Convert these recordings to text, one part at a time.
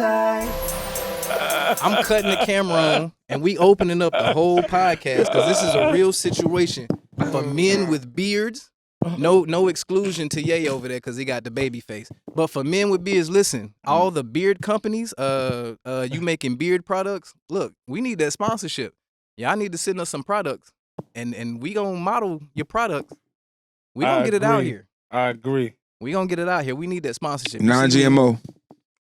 I'm cutting the camera on, and we opening up the whole podcast because this is a real situation for men with beards. No exclusion to Ye over there because he got the baby face. But for men with beards, listen, all the beard companies, you making beard products, look, we need that sponsorship. Y'all need to send us some products, and we gonna model your products. We gonna get it out here. I agree. We gonna get it out here. We need that sponsorship. Non-GMO.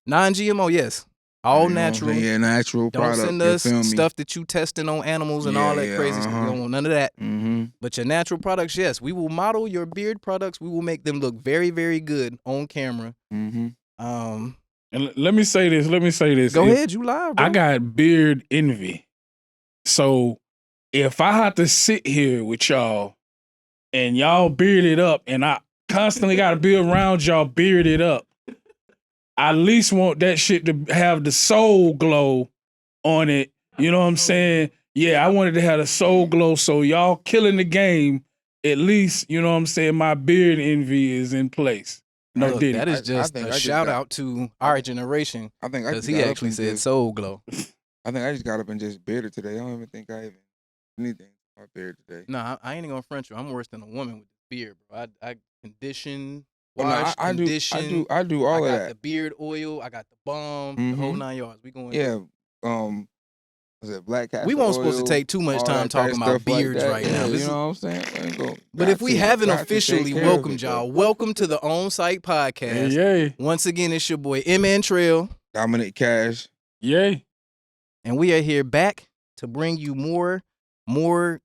Non-GMO, yes. All natural. Yeah, natural Don't product. send us stuff that you testing on animals and all that crazy stuff. We don't want none of that. Mm-hmm. But your natural products, yes. We will model your beard products. We will make them look very, very good on camera. Mm-hmm. And let me say this. Go ahead, you live, bro. I got beard envy. So if I have to sit here with y'all and y'all bearded up and I constantly got to be around y'all bearded up, I at least want that shit to have the soul glow on it. You know what I'm saying? Yeah, I wanted to have the soul glow. So y'all killing the game. At least, you know what I'm saying, my beard envy is in place. No, look, that is just a shout out to our generation. I think because he actually said soul glow. I think I just got up and just bearded today. I don't even think I even anything my beard today. No, I ain't even gonna front you. I'm worse than a woman with the beard, bro. I condition. I do all I of got that. the beard oil. I got the balm. The whole 9 yards. We going. Yeah. Was it black cat? We weren't supposed to take too much time talking about beards right now. You know what I'm saying? But if we haven't officially welcomed y'all, welcome to the OnSight podcast. Yay. Once again, it's your boy M.N. Trail. Dominic Cash. Yay. And we are here back to bring you more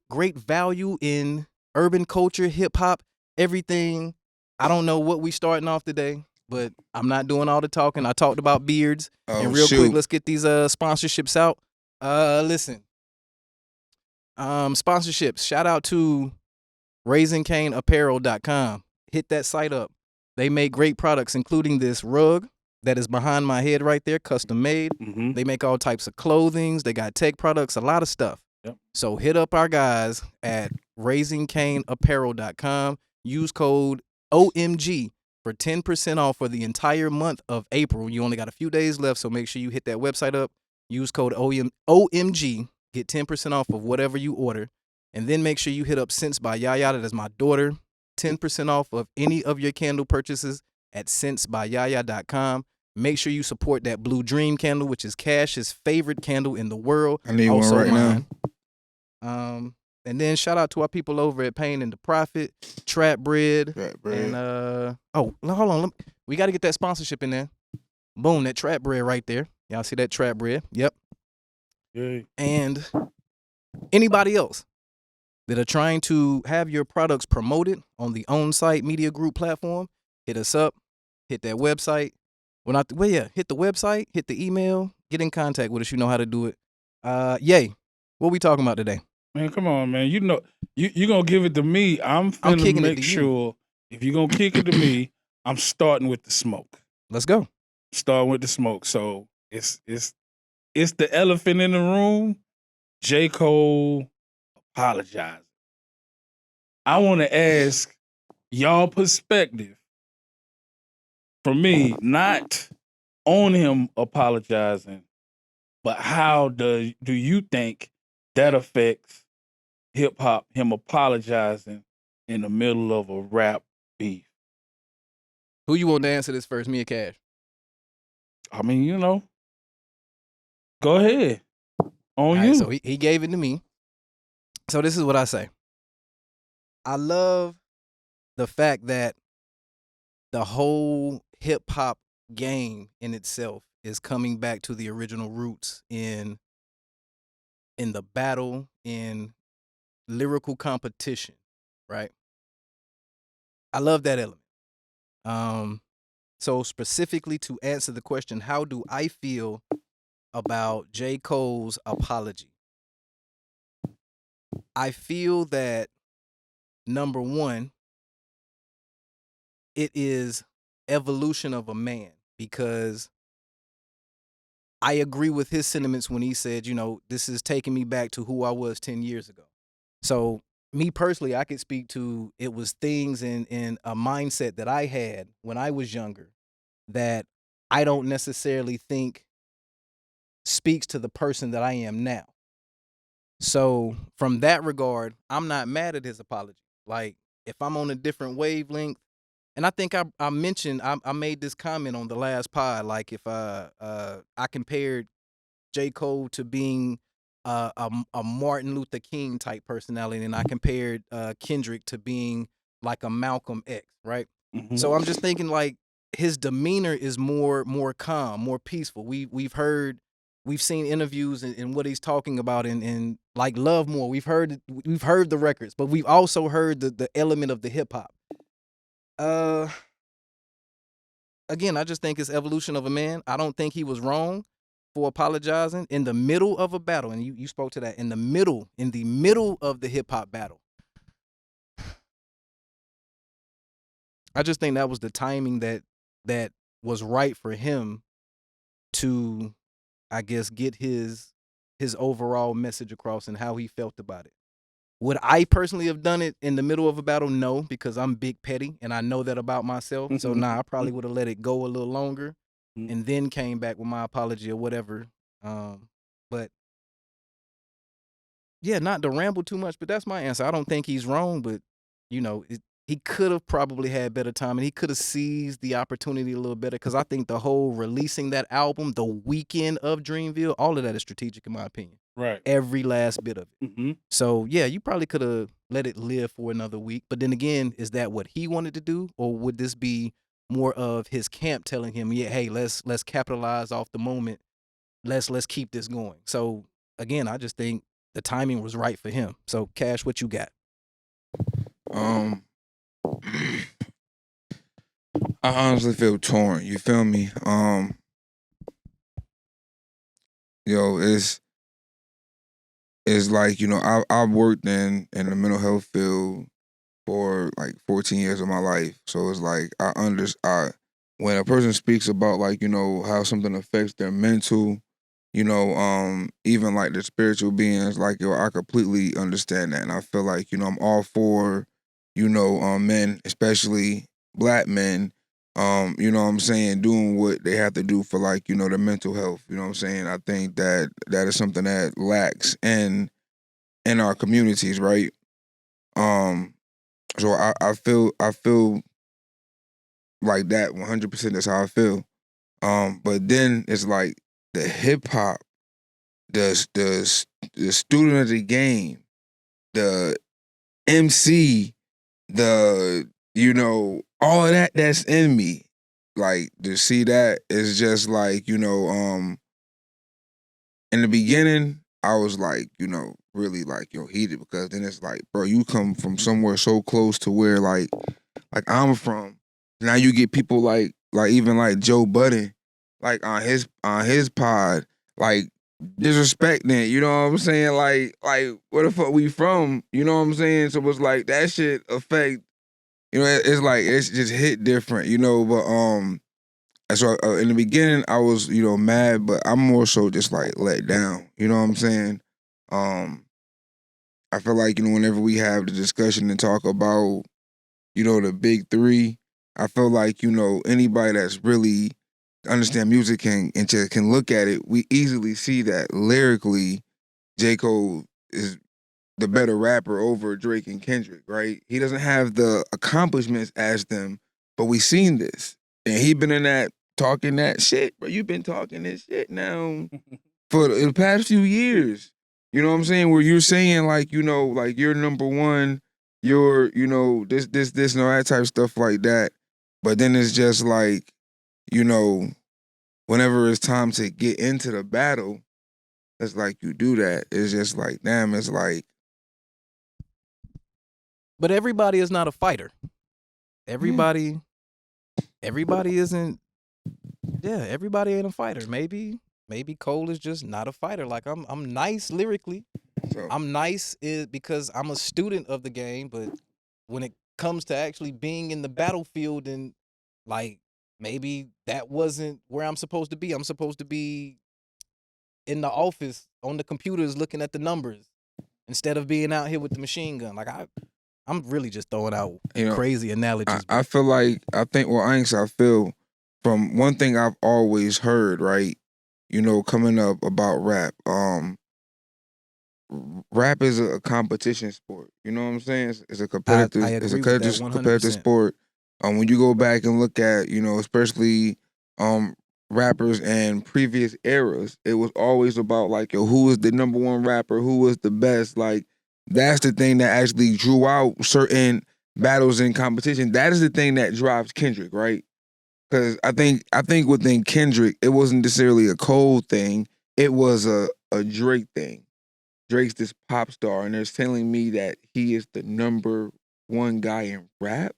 great value in urban culture, hip hop, everything. I don't know what we starting off today, but I'm not doing all the talking. I talked about beards. And real quick, let's get these sponsorships out. Listen. Sponsorships. Shout out to APPAREL.com. Hit that site up. They make great products, including this rug that is behind my head right there, custom made. Mm-hmm. They make all types of clothings. They got tech products, a lot of stuff. Yep. So hit up our guys at RAZINCAINAPPAREL.com. Use code OMG for 10% off for the entire month of April. You only got a few days left, so make sure you hit that website up. Use code OMG. Get 10% off of whatever you order. And then make sure you hit up Scents by YAYA. That is my daughter. 10% off of any of your candle purchases at scentsbyYaya.com. Make sure you support that Blue Dream candle, which is Cash's favorite candle in the world. I need one right now. And then shout out to our people over at Pain and the Profit, Trap Bread. And hold on, we got to get that sponsorship in there. Boom, that Trap Bread right there. Y'all see that Trap Bread? Yep. Yay. And anybody else that are trying to have your products promoted on the OnSight Media Group platform, hit us up, hit that website. Hit the website, hit the email, get in contact with us. You know how to do it. Yay. What we talking about today? Man, come on, man. You know, you going to give it to me. I'm finna make sure if you're going to kick it to me, I'm starting with the smoke. Let's go. Starting with the smoke. So it's the elephant in the room. J. Cole apologizing. I want to ask y'all perspective. For me, not on him apologizing, but how do you think that affects hip hop, him apologizing in the middle of a rap beef? Who you want to answer this first, me or Cash? I mean, you know, go ahead. On you. So he gave it to me. So this is what I say. I love the fact that the whole hip hop game in itself is coming back to the original roots in the battle, in lyrical competition, right? I love that element. So specifically to answer the question, how do I feel about J. Cole's apology? I feel that, number one, it is evolution of a man, because I agree with his sentiments when he said, you know, this is taking me back to who I was 10 years ago. So me personally, I could speak to, it was things in a mindset that I had when I was younger that I don't necessarily think speaks to the person that I am now. So from that regard, I'm not mad at his apology. Like, if I'm on a different wavelength, and I think I mentioned I made this comment on the last pod, like if I compared J. Cole to being a Martin Luther King type personality, and I compared Kendrick to being like a Malcolm X, right? Mhm. So I'm just thinking like his demeanor is more calm, more peaceful. We've seen interviews and what he's talking about and like Love More. We've heard the records, but we've also heard the element of the hip hop. Again, I just think it's evolution of a man. I don't think he was wrong for apologizing in the middle of a battle, and you spoke to that in the middle of the hip hop battle. I just think that was the timing that was right for him to, I guess, get his overall message across and how he felt about it. Would I personally have done it in the middle of a battle? No, because I'm big petty and I know that about myself. So I probably would have let it go a little longer and then came back with my apology or whatever. But yeah, not to ramble too much, but that's my answer. I don't think he's wrong, but he could have probably had better time and he could have seized the opportunity a little better, because I think the whole releasing that album the weekend of Dreamville, all of that is strategic in my opinion. Right. Every last bit of it. Mm-hmm. So yeah, you probably could have let it live for another week. But then again, is that what he wanted to do, or would this be more of his camp telling him, yeah, hey, let's capitalize off the moment. Let's keep this going. So again, I just think the timing was right for him. So Cash, what you got? I honestly feel torn. You feel me? It's like, I've worked in the mental health field for like 14 years of my life. So it's like when a person speaks about like, how something affects their mental, even like their spiritual beings, like, I completely understand that. And I feel like, I'm all for, men, especially black men, what I'm saying, doing what they have to do for like, their mental health. You know what I'm saying? I think that is something that lacks in our communities, right? So I feel like that 100%. That's how I feel. But then it's like the hip hop, the student of the game, the MC, all of that's in me. Like, to see that is just like, in the beginning, I was like, really like, heated, because then it's like, bro, you come from somewhere so close to where like I'm from. Now you get people like even like Joe Budden, like on his pod, like disrespecting it. You know what I'm saying? Like where the fuck we from? You know what I'm saying? So it's like that shit affect. It's like it's just hit different. But so in the beginning I was mad, but I'm more so just like let down. You know what I'm saying? I feel like whenever we have the discussion and talk about the big three, I feel like, anybody that's really understand music can look at it. We easily see that lyrically, J. Cole is the better rapper over Drake and Kendrick, right? He doesn't have the accomplishments as them, but we seen this. And he been in that, talking that shit, bro. You've been talking this shit now for the past few years. You know what I'm saying? Where you're saying like, like you're number one, you're, this, and all that type of stuff like that. But then it's just like, whenever it's time to get into the battle, it's like you do that. It's just like, damn, it's like. But everybody is not a fighter. Everybody isn't. Yeah, everybody ain't a fighter. Maybe Cole is just not a fighter. Like I'm nice lyrically. So, I'm nice because I'm a student of the game, but when it comes to actually being in the battlefield and like maybe that wasn't where I'm supposed to be. I'm supposed to be in the office on the computers looking at the numbers instead of being out here with the machine gun. Like I'm really just throwing out crazy analogies. I feel like I feel from one thing I've always heard, right? coming up about rap. Rap is a competition sport. You know what I'm saying? It's a competitive. I It's a agree with that competitive 100%. sport. When you go back and look at, especially rappers and previous eras, it was always about like, yo, who was the number one rapper, who was the best. Like that's the thing that actually drew out certain battles and competition. That is the thing that drives Kendrick, right? Because I think within Kendrick, it wasn't necessarily a Cole thing. It was a Drake thing. Drake's this pop star, and they're telling me that he is the number one guy in rap.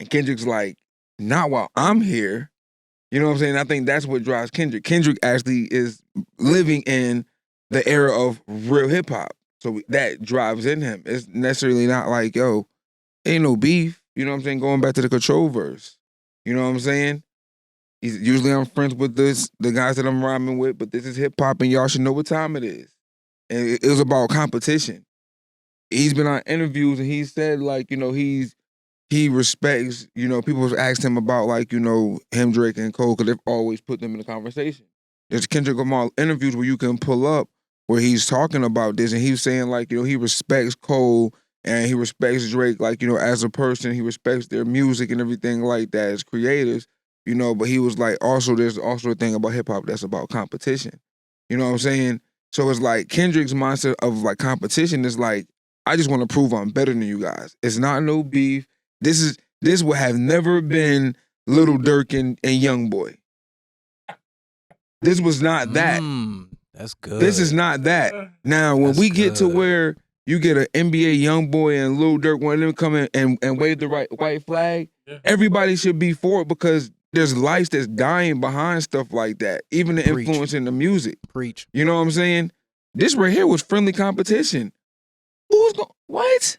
And Kendrick's like, not while I'm here. You know what I'm saying? I think that's what drives Kendrick. Kendrick actually is living in the era of real hip hop. So that drives in him. It's necessarily not like, yo, ain't no beef. You know what I'm saying? Going back to the Control verse. You know what I'm saying? Usually I'm friends with the guys that I'm rhyming with, but this is hip hop and y'all should know what time it is. And it was about competition. He's been on interviews and he said like, he respects, people have asked him about like, him, Drake, and Cole, because they've always put them in the conversation. There's Kendrick Lamar interviews where you can pull up where he's talking about this and he's saying like, he respects Cole and he respects Drake, like, as a person, he respects their music and everything like that as creators, but he was like, also, there's also a thing about hip hop that's about competition. You know what I'm saying? So it's like Kendrick's mindset of like competition is like, I just want to prove I'm better than you guys. It's not no beef. This would have never been Lil Durk and Youngboy. This was not that. That's good. This is not that. Now, when we get to where you get an NBA Youngboy and Lil Durk, one of them come in and wave the white flag, everybody should be for it because there's lives that's dying behind stuff like that. Even the influence in the music. Preach. You know what I'm saying? This right here was friendly competition. What?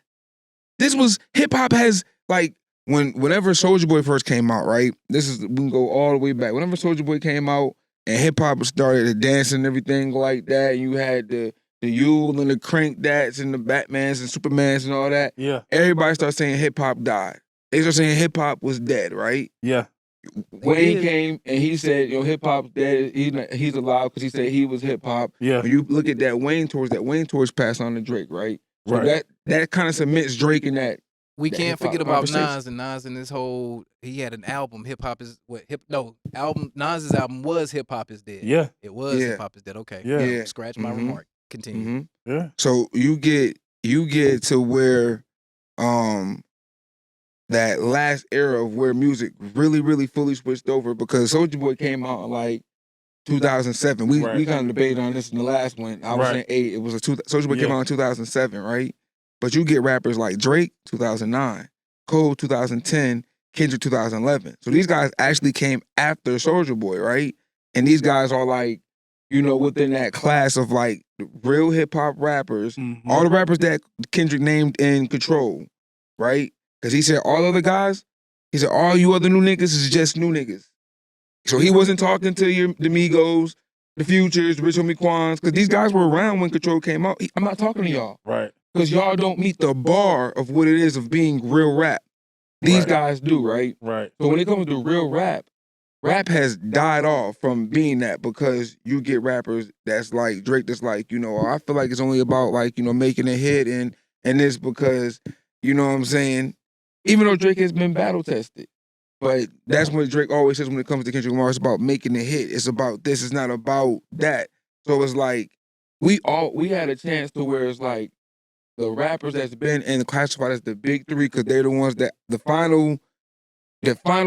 This was hip hop has like whenever Soulja Boy first came out, right? We can go all the way back. Whenever Soulja Boy came out and hip hop started to dance and everything like that, and you had the Yule and the Crank Dats and the Batmans and Supermans and all that. Yeah. Everybody started saying hip hop died. They started saying hip hop was dead, right? Yeah. Wayne came and he said, hip hop's dead. He's alive because he said he was hip hop. Yeah. When you look at that Wayne torch passed on to Drake, right? So that kind of cements Drake in that. We can't forget about Nas and this whole. He had an album. Hip hop is what album. Nas's album was Hip Hop is Dead. Yeah, it was Hip Hop is Dead. Okay, yeah. Scratch my remark. Continue. Yeah. So you get to where, that last era of where music really, really fully switched over because Soulja Boy came out in like 2007. We kind of debated on this in the last one. I was saying 8. It was Soulja Boy came out in 2007, right? But you get rappers like Drake, 2009, Cole, 2010, Kendrick, 2011. So these guys actually came after Soulja Boy, right? And these guys are like, within that class of like real hip hop rappers, all the rappers that Kendrick named in Control, right? Because he said all other guys, he said all you other new niggas is just new niggas. So he wasn't talking to the Migos, the Futures, Rich Homie Quans, because these guys were around when Control came out. I'm not talking to y'all. Right. Because y'all don't meet the bar of what it is of being real rap. These guys do, right? Right. So when it comes to real rap has died off from being that because you get rappers that's like Drake that's like, I feel like it's only about like, making a hit and this because, you know what I'm saying? Even though Drake has been battle tested. But that's what Drake always says when it comes to Kendrick Lamar. It's about making a hit. It's about this. It's not about that. So it's like we had a chance to where it's like the rappers that's been in classified as the big 3 because they're the ones that the final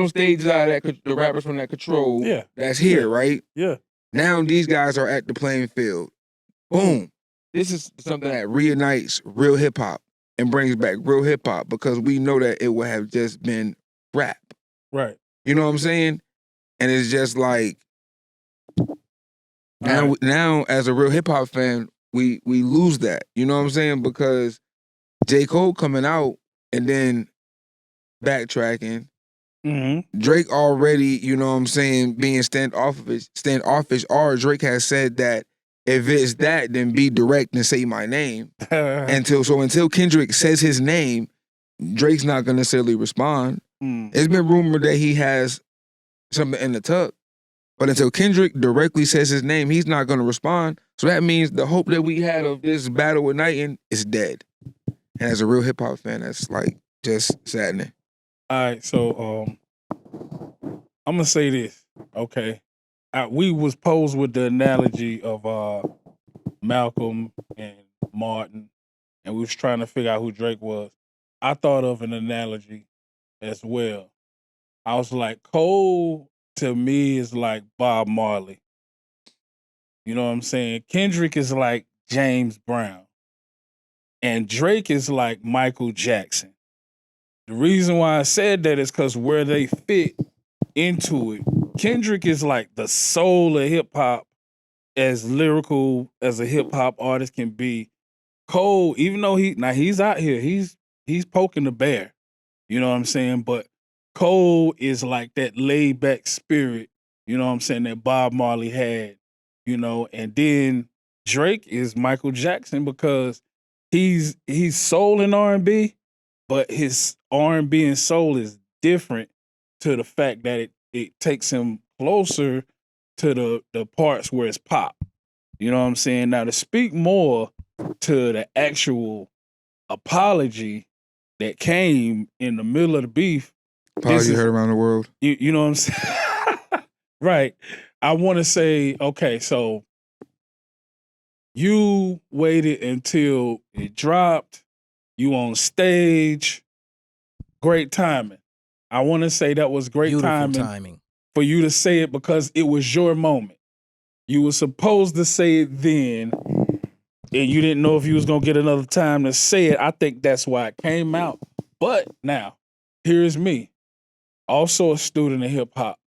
stages out of that the rappers from that Control that's here, right? Yeah. Now these guys are at the playing field. Boom. This is something that reunites real hip hop and brings back real hip hop because we know that it would have just been rap. Right. You know what I'm saying? And it's just like now as a real hip hop fan, we lose that. You know what I'm saying? Because J. Cole coming out and then backtracking. Drake already, you know what I'm saying, being standoffish, or Drake has said that if it's that, then be direct and say my name. Until Kendrick says his name, Drake's not gonna necessarily respond. It's been rumored that he has something in the tuck. But until Kendrick directly says his name, he's not gonna respond. So that means the hope that we had of this battle with Knighton is dead. And as a real hip hop fan, that's like just saddening. All right, so I'm gonna say this, okay? We was posed with the analogy of Malcolm and Martin, and we was trying to figure out who Drake was. I thought of an analogy as well. I was like, Cole to me is like Bob Marley. You know what I'm saying? Kendrick is like James Brown, and Drake is like Michael Jackson. The reason why I said that is because where they fit into it. Kendrick is like the soul of hip hop, as lyrical as a hip hop artist can be. Cole, even though he's out here, he's poking the bear. You know what I'm saying? But Cole is like that laid back spirit, you know what I'm saying, that Bob Marley had, you know, and then Drake is Michael Jackson because he's soul in R&B, but his R&B and soul is different to the fact that it takes him closer to the parts where it's pop. You know what I'm saying? Now to speak more to the actual apology that came in the middle of the beef. Apology heard around the world. You know what I'm saying? Right. I want to say, okay, so you waited until it dropped. You on stage. Great timing. I want to say that was great timing for you to say it because it was your moment. You were supposed to say it then, and you didn't know if you was going to get another time to say it. I think that's why it came out. But now, here's me, also a student of hip hop.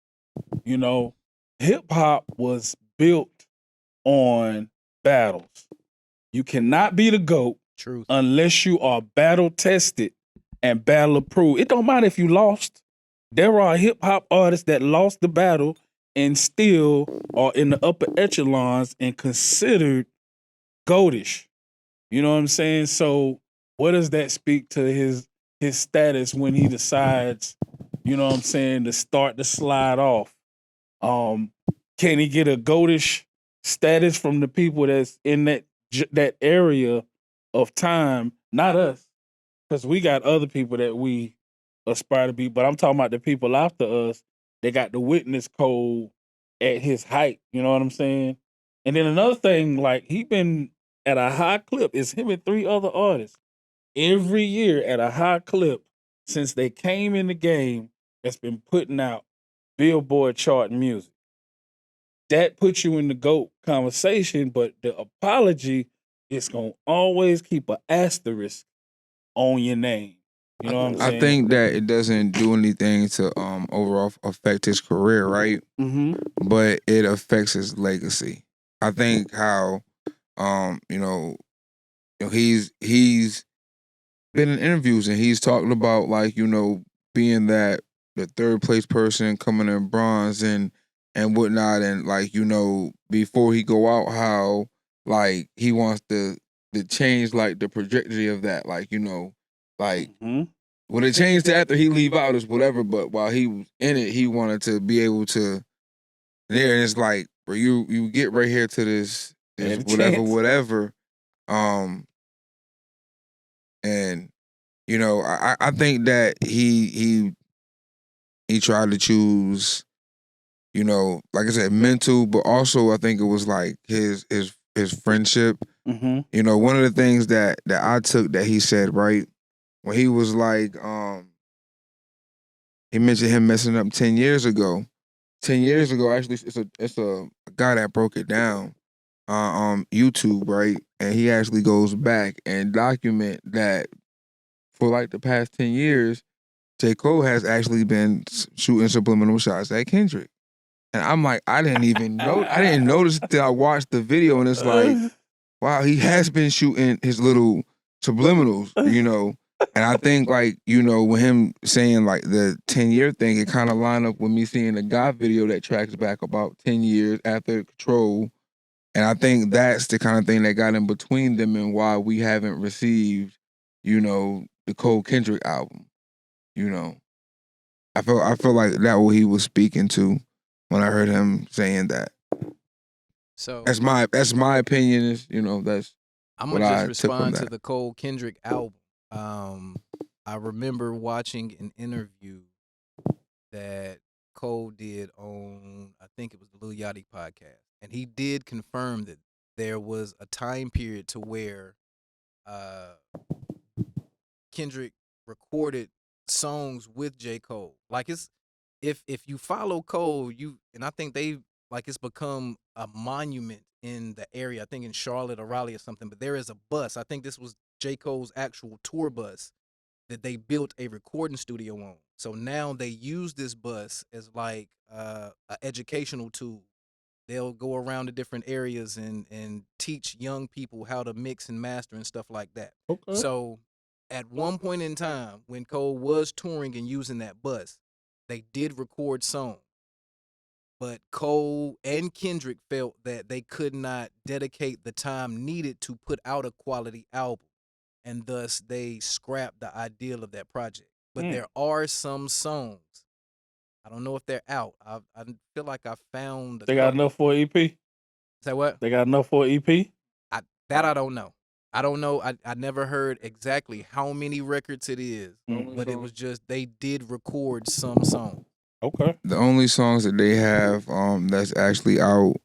You know, hip hop was built on battles. You cannot be the GOAT unless you are battle tested and battle approved. It don't matter if you lost. There are hip hop artists that lost the battle and still are in the upper echelons and considered goatish. You know what I'm saying? So what does that speak to his status when he decides, you know what I'm saying, to start to slide off? Can he get a goatish status from the people that's in that area of time? Not us, because we got other people that we aspire to be. But I'm talking about the people after us. They got the witness code at his height. You know what I'm saying? And then another thing, like he been at a high clip. It's him and 3 other artists every year at a high clip since they came in the game. That's been putting out Billboard chart music. That puts you in the GOAT conversation, but the apology is gonna always keep an asterisk on your name. You know what I'm saying? I think that it doesn't do anything to overall affect his career, right? Mm-hmm. But it affects his legacy. I think how he's been in interviews and he's talking about like, being that the third place person coming in bronze and whatnot, and like, before he go out, how like he wants to change like the trajectory of that, like, like when it changed to after he leave out is whatever, but while he was in it, he wanted to be able to there, and it's like where you get right here to this whatever. And I think that he tried to choose, like I said, mental, but also I think it was like his friendship. Mm-hmm. One of the things that I took that he said, right, when he was like, he mentioned him messing up 10 years ago. 10 years ago, actually, it's a guy that broke it down on YouTube, right? And he actually goes back and document that for like the past 10 years, J. Cole has actually been shooting subliminal shots at Kendrick. And I'm like, I didn't notice until I watched the video, and it's like, wow, he has been shooting his little subliminals, And I think like, with him saying like the 10-year thing, it kind of lined up with me seeing the God video that tracks back about 10 years after Control. And I think that's the kind of thing that got in between them and why we haven't received, the Cole Kendrick album. I feel like that what he was speaking to. when I heard him saying that. So That's my opinion. Is that's I'm what gonna I just took from respond to that. the Cole Kendrick album. I remember watching an interview that Cole did on, I think it was the Lil Yachty podcast, and he did confirm that there was a time period to where Kendrick recorded songs with J. Cole. Like it's if you follow Cole, and I think they like it's become a monument in the area. I think in Charlotte or Raleigh or something. But there is a bus. I think this was J. Cole's actual tour bus that they built a recording studio on. So now they use this bus as like an educational tool. They'll go around to different areas and teach young people how to mix and master and stuff like that. Okay. So at one point in time, when Cole was touring and using that bus, they did record songs. But Cole and Kendrick felt that they could not dedicate the time needed to put out a quality album. And thus they scrapped the ideal of that project. But there are some songs. I don't know if they're out. I feel like I found They got enough for an EP? Say what? They got enough for an EP? I don't know. I don't know. I never heard exactly how many records it is, but it was just they did record some songs. Okay. The only songs that they have that's actually out,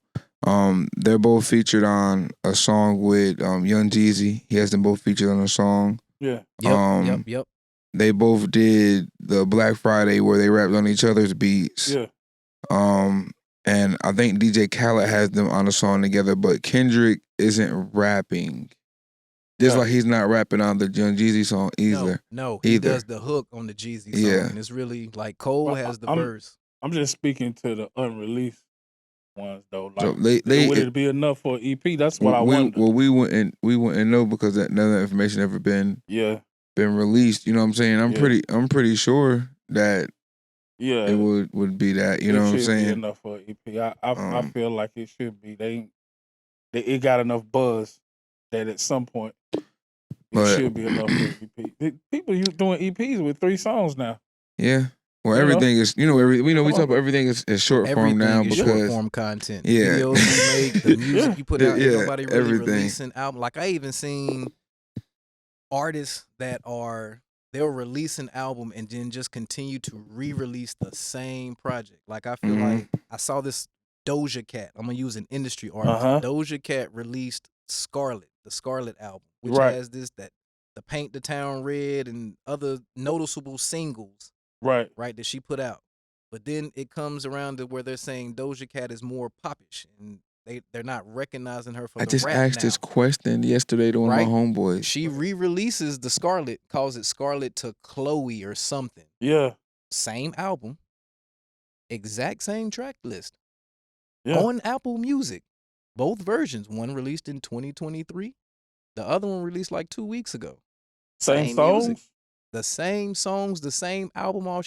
they're both featured on a song with Young Jeezy. He has them both featured on a song. Yeah. Yep. They both did the Black Friday where they rapped on each other's beats. Yeah. And I think DJ Khaled has them on a song together, but Kendrick isn't rapping. Just like he's not rapping on the Young Jeezy song either. No, he does the hook on the Jeezy song, and it's really like Cole has the verse. I'm just speaking to the unreleased ones though. Like, So would it be enough for an EP? That's what I wonder. Well, we wouldn't know because none of that information ever been released. You know what I'm saying? I'm pretty sure that it would be that. You know what I'm saying? Be enough for an EP. I feel like it should be. It got enough buzz that at some point it should be enough for an EP. People doing EPs with 3 songs now. Yeah. Well, everything is, we talk about everything is short form now because short form content. Yeah. Videos you make, the music you put out, ain't nobody really everything. releasing album. Like I even seen artists that they'll release an album and then just continue to re-release the same project. Like I feel like I saw this Doja Cat. I'm gonna use an industry artist. Doja Cat released Scarlet, the Scarlet album, which has the Paint the Town Red and other noticeable singles. Right, that she put out. But then it comes around to where they're saying Doja Cat is more popish and they're not recognizing her for the rap. I just asked this question yesterday to one of my homeboys. She re-releases the Scarlet, calls it Scarlet to Chloe or something. Yeah. Same album, exact same track list. On Apple Music. Both versions. One released in 2023. The other one released like 2 weeks ago. Same songs? Music. The same songs, the same album. All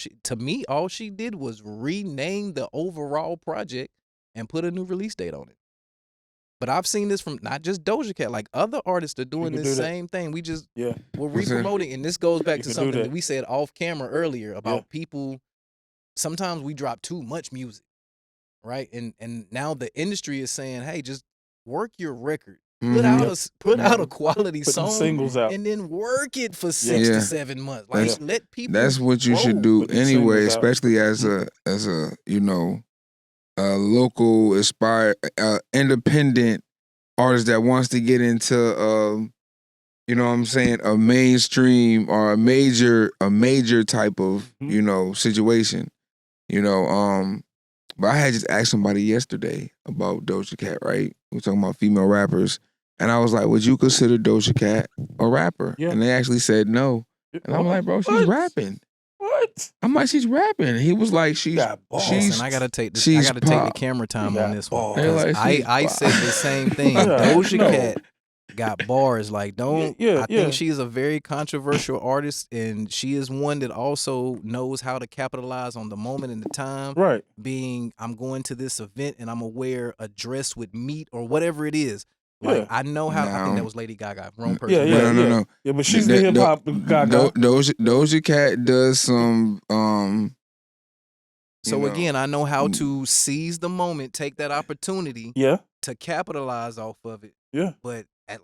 she did was rename the overall project and put a new release date on it. But I've seen this from not just Doja Cat, like other artists are doing this same thing. We just we're re-promoting, and this goes back to something that we said off camera earlier about people. Sometimes we drop too much music, right? And now the industry is saying, hey, just work your record. Put out a quality song, singles out, and then work it for 6 to 7 months. Like let people. That's what you should do anyway, especially as a local independent artist that wants to get into a mainstream or a major type of situation. But I had just asked somebody yesterday about Doja Cat, right? We were talking about female rappers. And I was like, would you consider Doja Cat a rapper? Yeah. And they actually said no. And I'm like, bro, she's rapping. What? I'm like, she's rapping. He was like, she's and I gotta take the camera time on this one. Like, I said the same thing. Doja Cat got bars. Like, I think she's a very controversial artist, and she is one that also knows how to capitalize on the moment and the time. Right. Being, I'm going to this event and I'm gonna wear a dress with meat or whatever it is. Like, I know how. I think that was Lady Gaga. Wrong person. No. Yeah, but she's the hip hop Gaga. Doja Cat does some So again, I know how Mm. to seize the moment, take that opportunity Yeah, to capitalize off of it. yeah. But at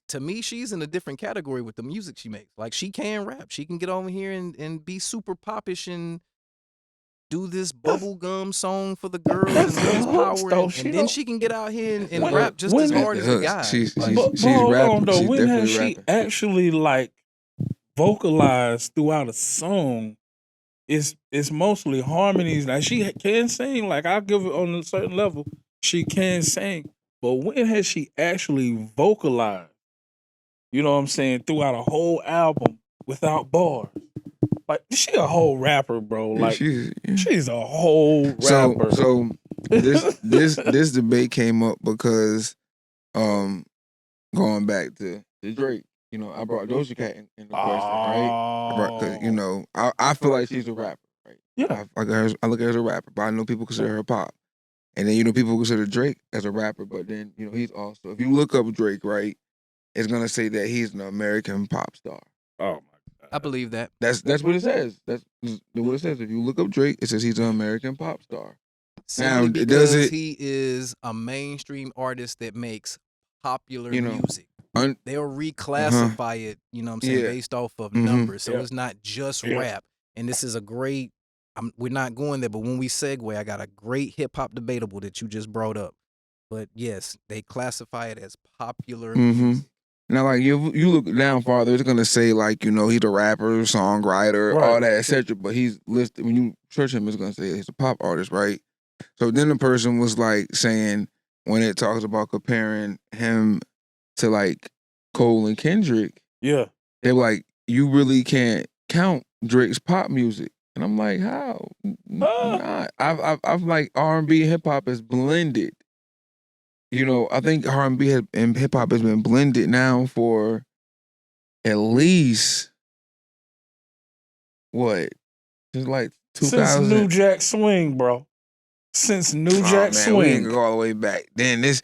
to me, she's in a different category with the music she makes. Like she can rap. She can get over here and be super popish and do this bubblegum song for the girls That's and the raise hooks, power, though. and She then don't. she can get out here and When- rap just when as has- hard the as the hooks. guys. She's Like, But she's hold rapping. on, though. She's When definitely has she rapping. actually like vocalized throughout a song? It's mostly harmonies. Now she can sing. Like I'll give it on a certain level. She can sing. But when has she actually vocalized? You know what I'm saying? Throughout a whole album without bars. Like she a whole rapper, bro. Yeah, Like yeah. she's a whole So rapper. so this debate came up because going back to Drake, I brought Doja Cat in the question, right? Because I feel like she's a rapper, right? Yeah. I look at her as a rapper, but I know people consider her pop, and then people consider Drake as a rapper, but then he's also, if you look up Drake, right, it's gonna say that he's an American pop star. Oh my God. I believe that. That's what it says. That's what it says. If you look up Drake, it says he's an American pop star. Simply Now, because does it- he is a mainstream artist that makes popular You know, music. un- They'll reclassify it, you know what I'm saying, Yeah. based off of Mhm. numbers. So Yeah. it's not just Yeah. rap. And this is a great, we're not going there, but when we segue, I got a great hip hop debatable that you just brought up. But yes, they classify it as popular music. Now, like you look down farther, it's gonna say like he's a rapper, songwriter, Right. all that, etc. But he's listed when you search him, it's gonna say he's a pop artist, right? So then the person was like saying when it talks about comparing him to like Cole and Kendrick, Yeah. they're like, you really can't count Drake's pop music, and I'm like, how? Not. I've like R&B and hip hop is blended. I think R&B and hip hop has been blended now for at least what? It's like Since 2000. New Jack Swing, bro. Since New Jack man, we ain't Swing. go all the way back. Then that's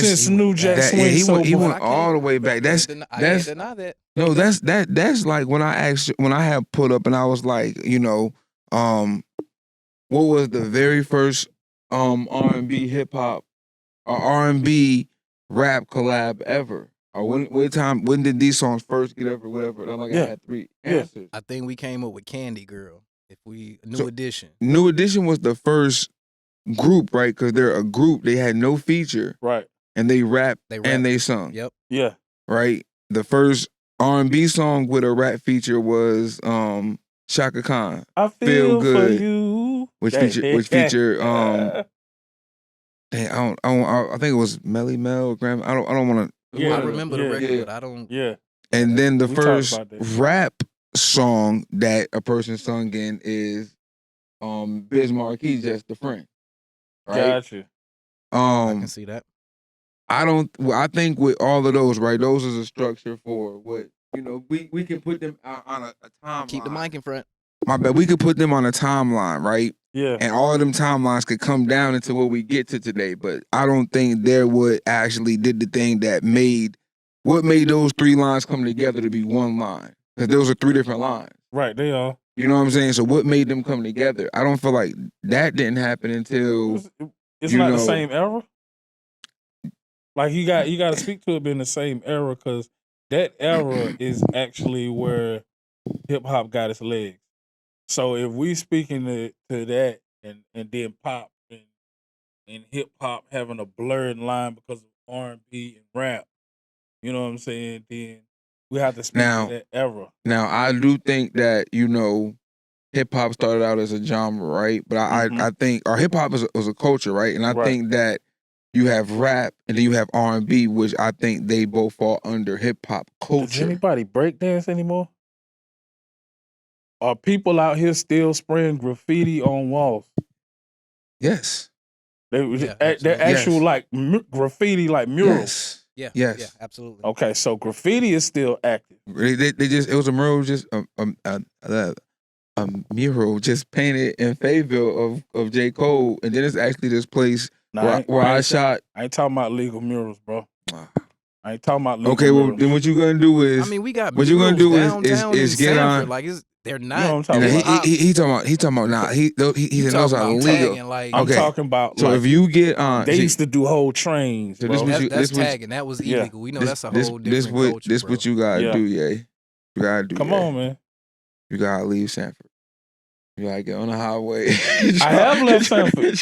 Since New Jack that, Swing. he so went, he before- went all the way back. I can't deny that. No, that's like when I had put up and I was like, what was the very first R&B hip hop or R&B rap collab ever? Or when did these songs first get ever whatever? I'm like, Yeah. I had three Yeah. answers. I think we came up with Candy Girl. New So- Edition. New Edition was the first group, right? Because they're a group. They had no feature Right. and they rapped They and rap. they sung. Yep. Yeah. Right? The first R&B song with a rap feature was Shaka Khan, I Feel feel for Good, you. which featured dang, I think it was Melly Mel or Graham. I don't want to. Yeah. I remember the yeah, record, yeah. but I don't. Yeah. And then the We talked first about that. rap song that a person sung in is Biz Marquis, Just a Friend. Right? Gotcha. I can see that. I think with all of those, right, those is a structure for what, we can put them on a timeline. Keep the mic in front. My bad. We could put them on a timeline, right? Yeah. And all of them timelines could come down into what we get to today. But I don't think there would actually did the thing that made those three lines come together to be one line. Because those are three different lines. Right. They are. You know what I'm saying? So what made them come together? I don't feel like that didn't happen until It's you not the know- same era. Like you got to speak to it in the same era because that era is actually where hip hop got its legs. So if we speaking to that and then pop and hip hop having a blurred line because of R&B and rap, you know what I'm saying? Then we have to speak Now- to that era. Now I do think that hip hop started out as a genre, right? But I think our hip hop was a culture, right? And I Right. think that you have rap and then you have R&B, which I think they both fall under hip hop Does culture. anybody break dance anymore? Are people out here still spraying graffiti on walls? Yes. Yeah, They're absolutely. actual Yes. like graffiti, like murals. Yes. Yeah. Yes. Yeah. Absolutely. Okay, so graffiti is still active. They just it was a mural, just a mural just painted in Fayetteville of J. Cole, and then it's actually this place Nah, where I shot. I ain't talking about legal murals, bro. I ain't talking about legal Okay, well riddles. then what you gonna do is I mean, we got what you gonna murals do downtown is in get Sanford. on. Like, they're You know what I'm not. talking And about? he talking about nah he You said those talking are about legal. tagging? Like, I'm Okay. talking about So like if you get on, they used to do whole trains, So bro. this was you- that's this was- tagging. That was Yeah. illegal. We know that's a this whole different culture, this bro. what you gotta Yeah. do, yeah. You gotta do. Come yeah. on, man. You gotta leave Sanford. You gotta get on the highway. I have left Sanford.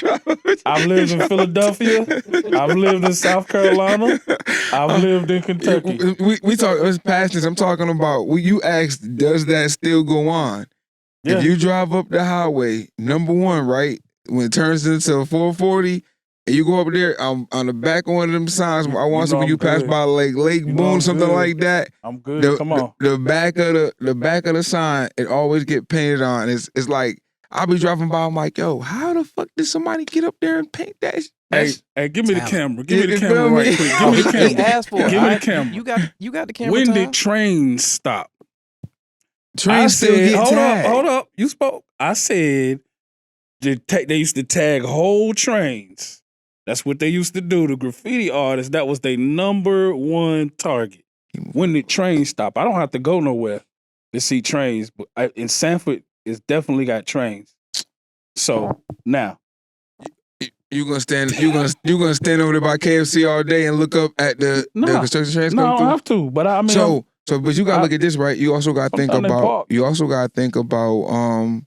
I've lived in Philadelphia. I've lived in South Carolina. I've lived in Kentucky. We talk it's past this. I'm talking about you asked, does that still go on? Yeah. If you drive up the highway, number one, right, when it turns into 440, and you go up there on the back of one of them signs, I want to know when I'm you pass good. by Lake You know Boone, I'm something good. like that. I'm good. Come on. The back of the sign, it always get painted on. It's like I'll be driving by, I'm like, yo, how the fuck did somebody get up there and paint that? Hey, give me the talent. camera. Give me the You camera feel me? right quick. Give Oh, me the he camera. asked for it. Give me the Alright, camera. You got the camera. When time? did trains stop? Trains still get tagged. Hold up. You spoke. I said they used to tag whole trains. That's what they used to do. The graffiti artists, that was their number one target. When did trains stop? I don't have to go nowhere to see trains, but in Sanford, it's definitely got trains. So now, You gonna stand over there by KFC all day and look up at the construction trains no, I come don't through? have to. But I mean, But you gotta look at this, right? You also gotta think Sometimes they about park.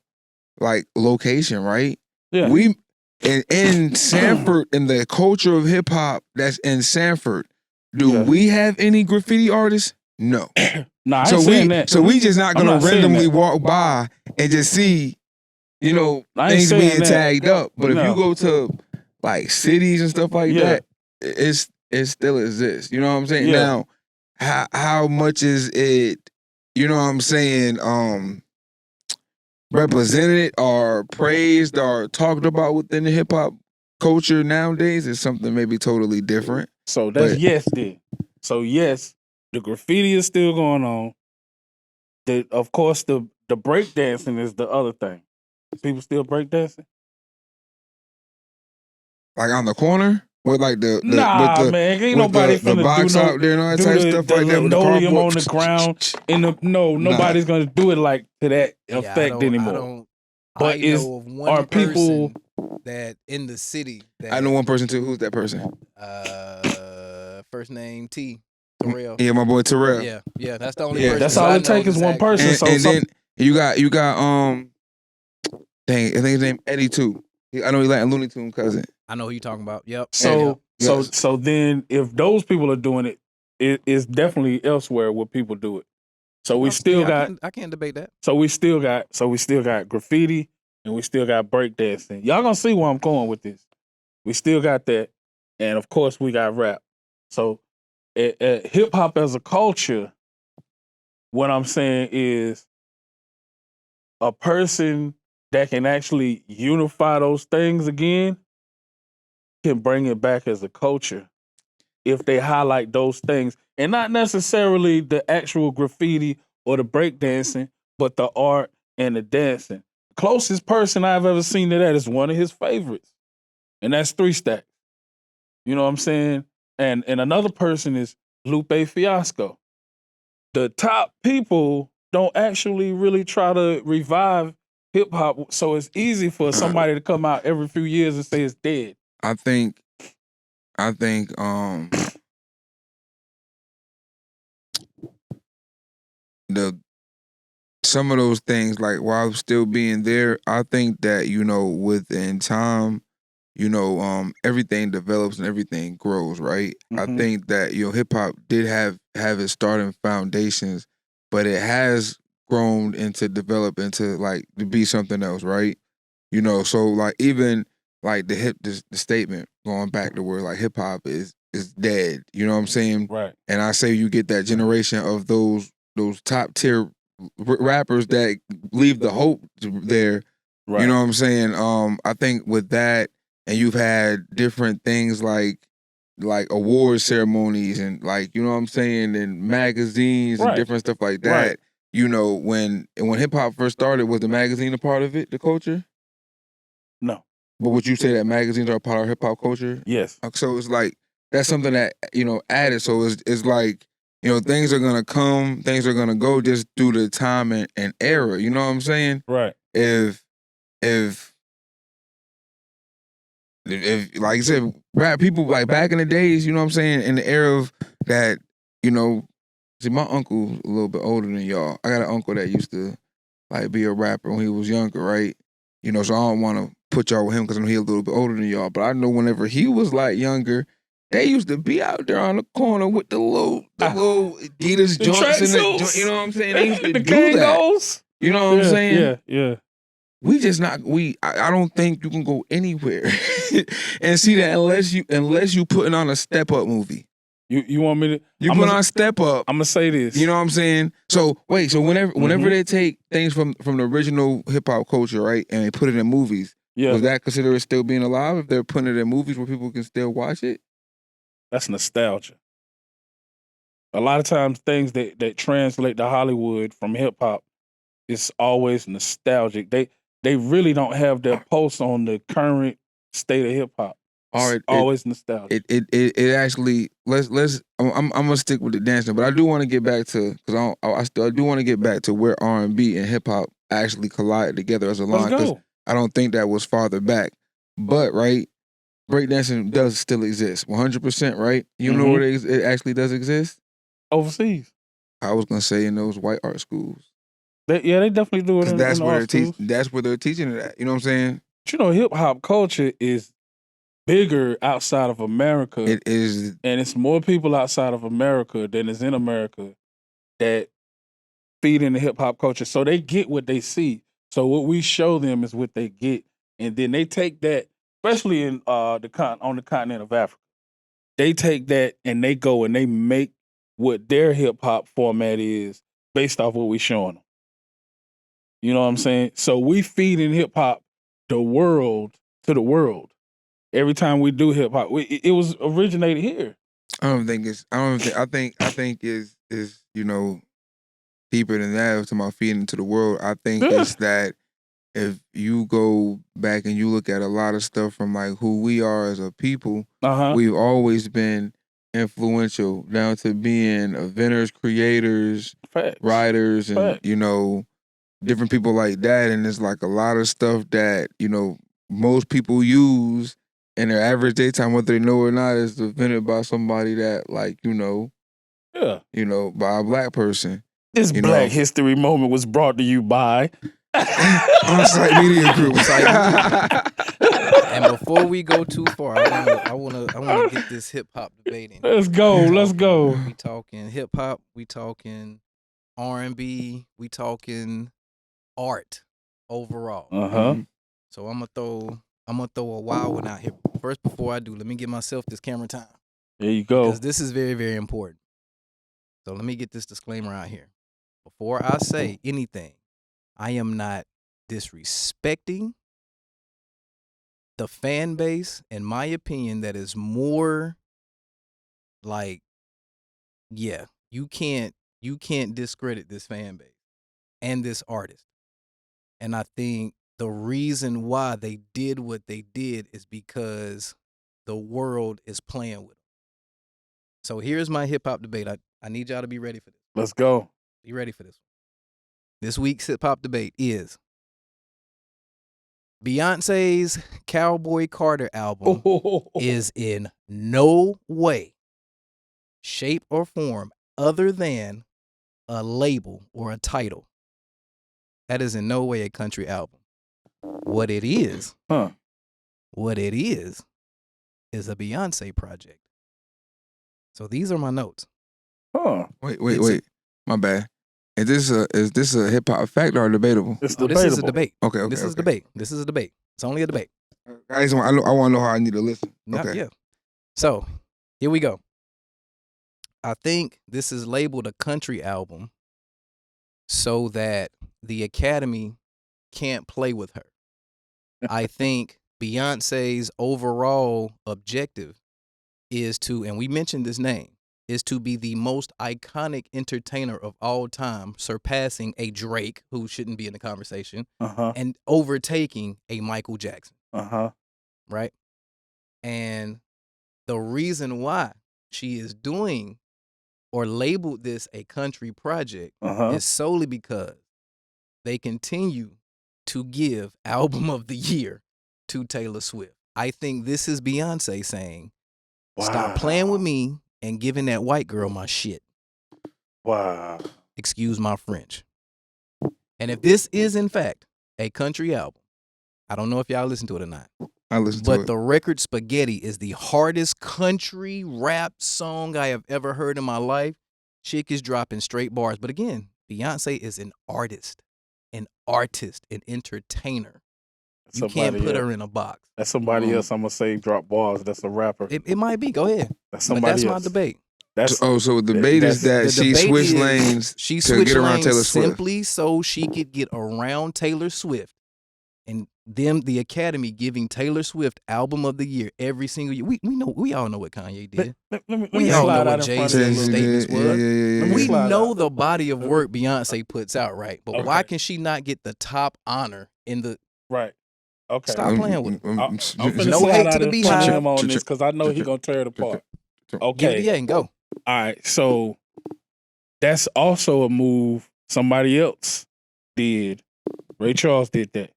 like location, right? Yeah. We in Sanford, in the culture of hip hop that's in Sanford, do we have any graffiti artists? No. Nah, I ain't saying that. So we just not I'm gonna not saying randomly that. walk by and just see, I ain't things saying being that. tagged up. But if No. you go to like cities and stuff like Yeah. that, it still exists. You know what I'm saying? Yeah. Now, how much is it, you know what I'm saying, represented or praised or talked about within the hip hop culture nowadays is something maybe totally different. So that's But- yes then. So yes, the graffiti is still going on. Of course, the breakdancing is the other thing. People still breakdancing? Like on the corner with like the Nah, man, ain't nobody the finna box do no out there and all that do type of the stuff like that with the linoleum cardboard on the ground. Nobody's gonna do it like to that effect anymore. But I know of one are people- person that in the city that I know one person too. Who's that person? first name T. Terrell. Yeah, my boy Terrell. Yeah, that's the only Yeah, person. That's that all I it know takes is that's one actually- person. And, So and some- then you got dang, I think his name Eddie too. I know he Latin Looney Tune cousin. I know who you talking about. Yep. So Yes. so then if those people are doing it, it's definitely elsewhere where people do it. So we still got I can't debate that. so we still got graffiti and we still got breakdancing. Y'all gonna see where I'm going with this. We still got that, and of course we got rap. So hip hop as a culture, what I'm saying is a person that can actually unify those things again can bring it back as a culture if they highlight those things, and not necessarily the actual graffiti or the breakdancing, but the art and the dancing. Closest person I've ever seen to that is one of his favorites, and that's 3 Stack. You know what I'm saying? And another person is Lupe Fiasco. The top people don't actually really try to revive hip hop, so it's easy for somebody to come out every few years and say it's dead. I think some of those things, like while still being there, I think that, within time, everything develops and everything grows, right? I Mhm. think that, hip hop did have its starting foundations, but it has grown into develop into like to be something else, right? So like even like the statement going back to where like hip hop is dead. You know what I'm saying? Right. And I say you get that generation of those top tier rappers that leave the hope there. Right. You know what I'm saying? I think with that, and you've had different things like award ceremonies and like, you know what I'm saying, and magazines and Right. different stuff like that. Right. When hip hop first started, was the magazine a part of it, the culture? No. But would you say that magazines are a part of hip hop culture? Yes. So it's like that's something that added. So it's like things are gonna come, things are gonna go just through the time and era. You know what I'm saying? Right. If like I said, rap people like back in the days, you know what I'm saying, in the era of that, see, my uncle's a little bit older than y'all. I got an uncle that used to like be a rapper when he was younger, right? So I don't want to put y'all with him because I know he's a little bit older than y'all. But I know whenever he was like younger, they used to be out there on the corner with the little Adidas The joints in the tracksuits. you know what I'm saying? They used to The do CAIN that. goals. You know what I'm saying? Yeah. We just not I don't think you can go anywhere and see that unless you putting on a Step Up movie. You want me to? You put on Step Up. I'm gonna say this. You know what I'm saying? So wait, so whenever they take things from the original hip hop culture, right, and they put it in movies, was that considered still being alive if they're putting it in movies where people can still watch it? That's nostalgia. A lot of times things that translate to Hollywood from hip hop, it's always nostalgic. They really don't have their pulse on the current state of hip hop. It's always nostalgic. It actually let's I'm gonna stick with the dancing, but I do want to get back to because I do want to get back to where R&B and hip hop actually collide together as a line because I don't think that was farther back. But right, breakdancing does still exist 100%. Right, you know where it actually does exist? Overseas. I was gonna say in those white art schools. They definitely do it in that's the where art schools. That's where they're teaching it at. You know what I'm saying? But hip hop culture is bigger outside of America. It is, and it's more people outside of America than is in America that feed into hip hop culture. So they get what they see. So what we show them is what they get, and then they take that, especially in on the continent of Africa. They take that and they go and they make what their hip hop format is based off what we showing them. You know what I'm saying? So we feed in hip hop the world to the world. Every time we do hip hop, it was originated here. I think is deeper than that. To my feeding to the world, I think it's that if you go back and you look at a lot of stuff from like who we are as a people, we've always been influential down to being inventors, creators, writers, and different people like that. And it's like a lot of stuff that most people use in their average daytime, whether they know or not, is invented by somebody that by a black person. This Black History Moment was brought to you by OnSight Media Group. And before we go too far, I wanna get this hip hop debating. Let's go. We talking hip hop. We talking R&B. We talking art overall. So I'm gonna throw a wild one out here. First, before I do, let me give myself this camera time. There you go. Because this is very, very important. So let me get this disclaimer out here. Before I say anything, I am not disrespecting the fan base, in my opinion, that is more like, you can't discredit this fan base and this artist. And I think the reason why they did what they did is because the world is playing with them. So here's my hip hop debate. I need y'all to be ready for this. Let's go. Be ready for this one. This week's hip hop debate is Beyonce's Cowboy Carter album is in no way, shape, or form other than a label or a title. That is in no way a country album. What it is a Beyonce project. So these are my notes. Wait. My bad. Is this a hip hop fact or debatable? It's debatable. This is a debate. Okay. This is a debate. This is a debate. It's only a debate. Guys, I want to know how I need to listen. Okay. Yeah. So here we go. I think this is labeled a country album so that the Academy can't play with her. I think Beyonce's overall objective is to, and we mentioned this name, is to be the most iconic entertainer of all time, surpassing a Drake, who shouldn't be in the conversation, and overtaking a Michael Jackson. Uh-huh. Right? And The reason why she is doing or labeled this a country project is solely because they continue to give album of the year to Taylor Swift. I think this is Beyonce saying, stop playing with me and giving that white girl my shit. Wow. Excuse my French. And if this is, in fact, a country album, I don't know if y'all listen to it or not. I listen to it. But the record Spaghetti is the hardest country rap song I have ever heard in my life. Chick is dropping straight bars. But again, Beyonce is an artist, an entertainer. You can't put her in a box. That's somebody else. I'm going to say drop bars. That's a rapper. It might be. Go ahead. That's somebody But that's else. my debate. So the debate is that she switched lanes to get around Taylor Swift. Simply so she could get around Taylor Swift. And them, the Academy, giving Taylor Swift album of the year every single year. We all know what Kanye did. We all know what Jay-Z's statements was. We know the body of work Beyonce puts out, right? But why can she not get the top honor in the right? Okay, stop playing with him. I'm no hate to the Beehive on this because I know he's gonna tear it apart. Okay, yeah, and go. All right, so that's also a move somebody else did. Ray Charles did that.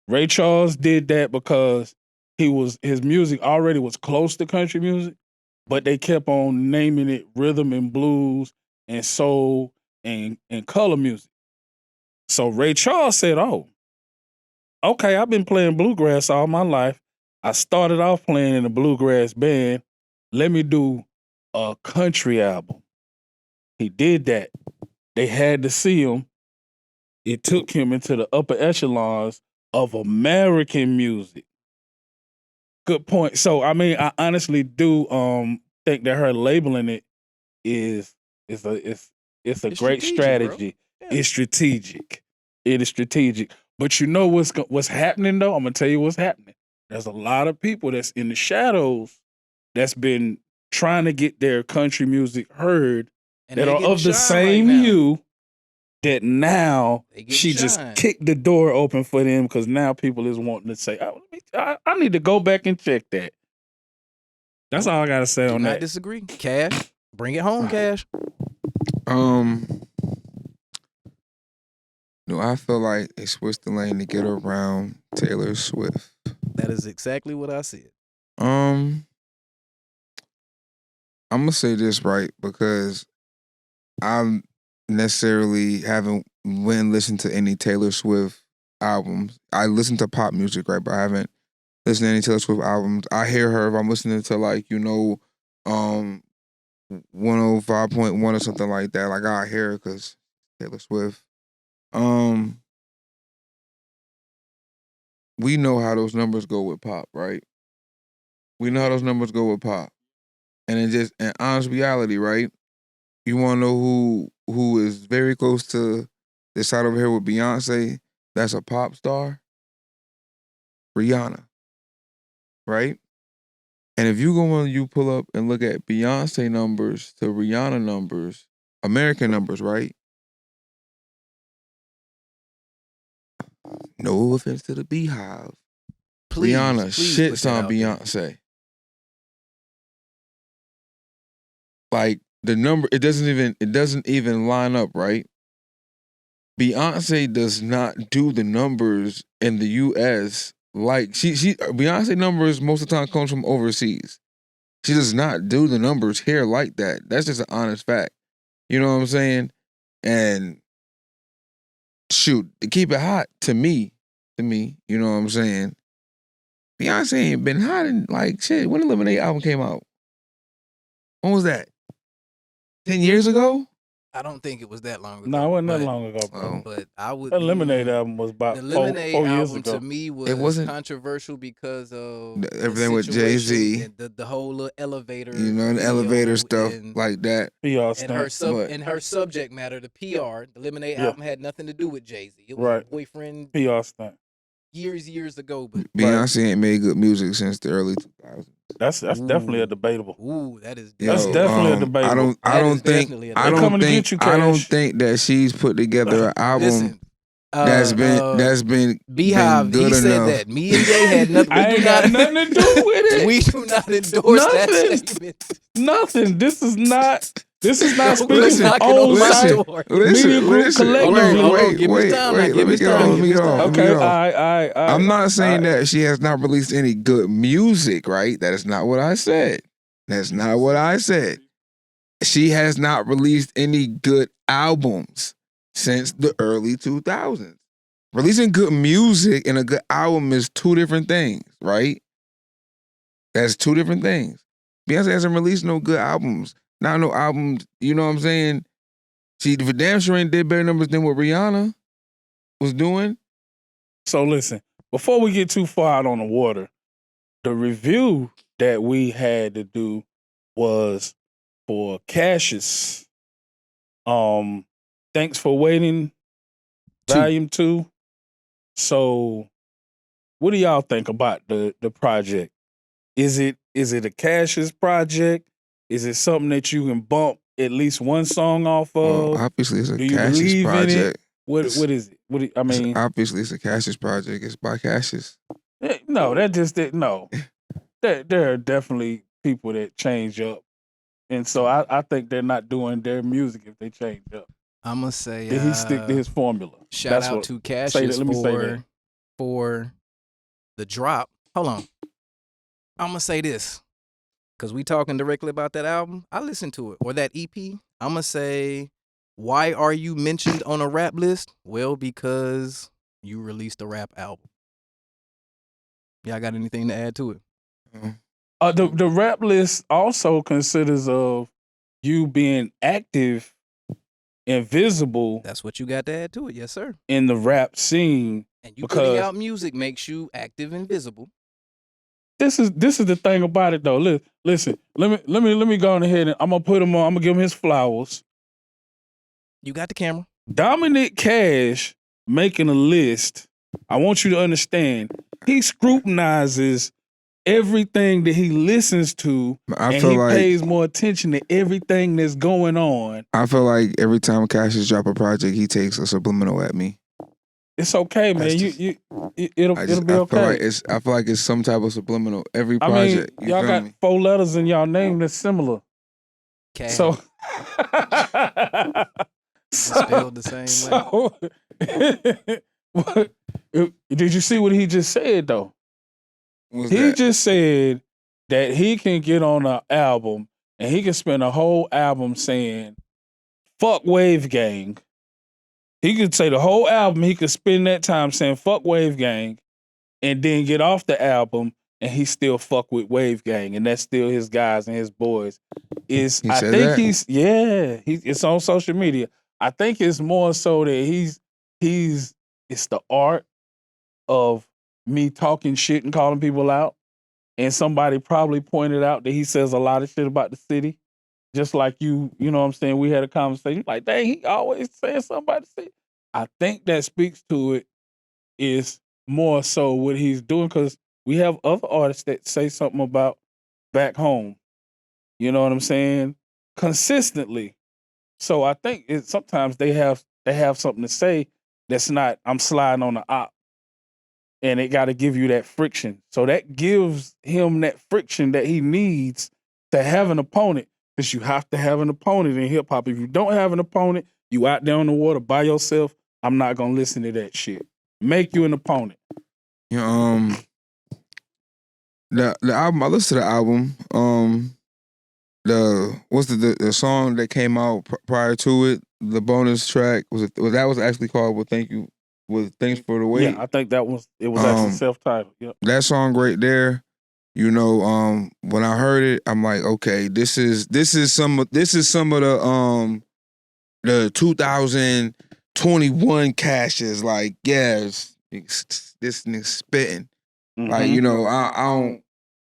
Ray Charles did that because his music already was close to country music, but they kept on naming it rhythm and blues and soul and color music. So Ray Charles said, "Oh, okay, I've been playing bluegrass all my life. I started off playing in a bluegrass band. Let me do a country album." He did that. They had to see him. It took him into the upper echelons of American music. Good point. So I mean, I honestly do think that her labeling it is a great strategy. Yeah. It's strategic. It is strategic. But you know what's happening though? I'm gonna tell you what's happening. There's a lot of people that's in the shadows that's been trying to get their country music heard and that are of the same hue. That now she just kicked the door open for them because now people is wanting to say, I need to go back and check that. That's all I gotta say on that. I disagree. Cash, bring it home, Cash. No, I feel like they switched the lane to get around Taylor Swift. That is exactly what I said. I'm gonna say this right because I'm necessarily haven't went and listened to any Taylor Swift albums. I listen to pop music, right, but I haven't listened to any Taylor Swift albums. I hear her if I'm listening to 105.1 or something like that. Like I hear her because Taylor Swift. We know how those numbers go with pop, right? We know how those numbers go with pop. And it just an honest reality, right? You wanna know who is very close to this side over here with Beyonce, that's a pop star? Rihanna. Right? And if you go and you pull up and look at Beyonce numbers to Rihanna numbers, American numbers, right? No offense to the Beehive. Rihanna shits on Beyonce. Like the number, it doesn't even line up, right? Beyonce does not do the numbers in the US like Beyonce numbers most of the time comes from overseas. She does not do the numbers here like that. That's just an honest fact. You know what I'm saying? And shoot, to keep it hot to me, you know what I'm saying? Beyonce ain't been hot in like shit. When the Lemonade album came out? When was that? 10 years ago? I don't think it was that long ago. No, it wasn't that long ago, bro. But I would. The Lemonade album was about the Lemonade 4 years album ago. To me wasn't controversial because of everything with Jay-Z, the whole little elevator, you know, the elevator stuff like that. And her subject matter, the PR. The Lemonade album had nothing to do with Jay-Z. It was a boyfriend. PR stunt. Years ago, but Beyonce ain't made good music since the early 2000s. That's definitely a debatable. Ooh, that's definitely a debatable. I don't think that she's put together an album. Listen, that's been Beehive. good He said enough. that me and Ye had nothing. I ain't got nothing to do with it. We do not endorse that Nothing. statement. Nothing. This is not Don't speaking listen, knock it on my OnSight door. Media Group collectively. Hold on, give me his time now, Let give me his get time, off. give his time. Okay, all right. I'm not saying that she has not released any good music, right? That is not what I said. That's not what I said. She has not released any good albums since the early 2000s. Releasing good music and a good album is two different things, right? That's two different things. Beyonce hasn't released no good albums. Not no albums, you know what I'm saying? She for damn sure ain't did better numbers than what Rihanna was doing. So listen, before we get too far out on the water, the review that we had to do was for Cassius. Thanks for waiting. Volume 2. So what do y'all think about the project? Is it a Cassius project? Is it something that you can bump at least one song off of? Obviously, it's a Do you Cassius believe project. in it? What is it? I mean, obviously, it's a Cassius project. It's by Cassius. no, that just didn't. No, there are definitely people that change up, and so I think they're not doing their music if they change up. I'm gonna say Did he stick to his formula? Shout out to Cassius for the drop. Hold on. I'm gonna say this because we talking directly about that album. I listened to it or that EP. I'm gonna say, why are you mentioned on a rap list? Well, because you released a rap album. Y'all got anything to add to it? The rap list also considers of you being active and visible. That's what you got to add to it, yes, sir. In the rap scene, and you putting out music makes you active and visible. This is the thing about it, though. Listen, let me go on ahead and I'm gonna put him on. I'm gonna give him his flowers. You got the camera. Dominic Cash making a list. I want you to understand. He scrutinizes everything that he listens to, and he pays more attention to everything that's going on. I feel like every time Cassius drop a project, he takes a subliminal at me. It's okay, man. It'll be okay. I feel like it's some type of subliminal every I project. mean, y'all got 4 letters in y'all name that's similar. Cash. So spelled the same way. Did you see what he just said though? He just said that he can get on an album and he can spend a whole album saying "fuck Wave Gang." He could say the whole album. He could spend that time saying "fuck Wave Gang," and then get off the album and he still fuck with Wave Gang, and that's still his guys and his boys. It's on social media. I think it's more so that it's the art of me talking shit and calling people out. And somebody probably pointed out that he says a lot of shit about the city. Just like you know what I'm saying? We had a conversation like, dang, he always saying something about the city. I think that speaks to it is more so what he's doing, because we have other artists that say something about back home. You know what I'm saying? Consistently. So I think sometimes they have something to say that's not, I'm sliding on the op. And it got to give you that friction. So that gives him that friction that he needs to have an opponent, because you have to have an opponent in hip hop. If you don't have an opponent, you out there on the water by yourself, I'm not going to listen to that shit. Make you an opponent. The album, I listened to the album. The song that came out prior to it, the bonus track was actually called Thanks for the Wait. Yeah, I think it was actually self-titled. Yep. That song right there, when I heard it, I'm like, okay, this is some of the 2021 Cassius. Like, yes, this nigga spitting. Mm-hmm. Like, I don't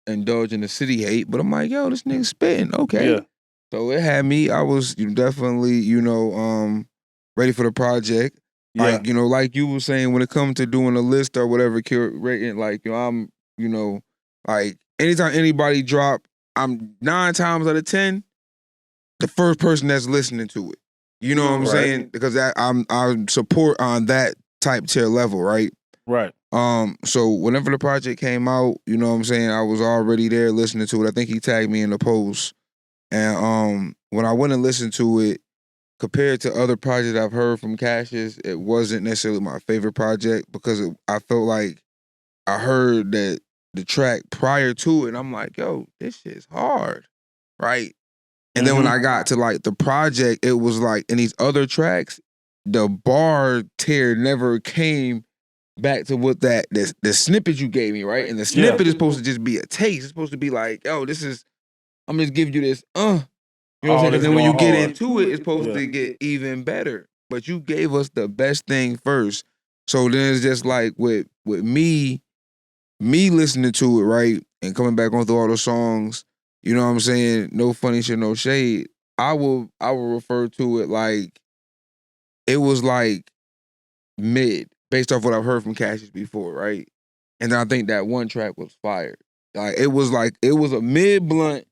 indulge in the city hate, but I'm like, yo, this nigga spitting. Okay. Yeah. So it had me. I was definitely, ready for the project. Like, like you were saying, when it comes to doing a list or whatever, curating, like, I'm, like, anytime anybody drop, I'm 9 times out of 10 the first person that's listening to it. You know what I'm saying? Because I support on that type tier level, right? Right. So whenever the project came out, you know what I'm saying, I was already there listening to it. I think he tagged me in the post. And when I went and listened to it, compared to other projects I've heard from Cassius, it wasn't necessarily my favorite project because I felt like I heard that the track prior to it, and I'm like, yo, this shit's hard, right? And then when I got to like the project, it was like in these other tracks, the bar tier never came back to what the snippet you gave me, right? And the snippet is supposed to just be a taste. It's supposed to be like, yo, I'm just giving you this, you know what I'm saying? Because then when you get into it, it's supposed to get even better. But you gave us the best thing first. So then it's just like with me listening to it, right? And coming back on through all the songs, you know what I'm saying? No funny shit, no shade. I will refer to it like it was like mid, based off what I've heard from Cassius before, right? And then I think that one track was fire. Like it was a mid blunt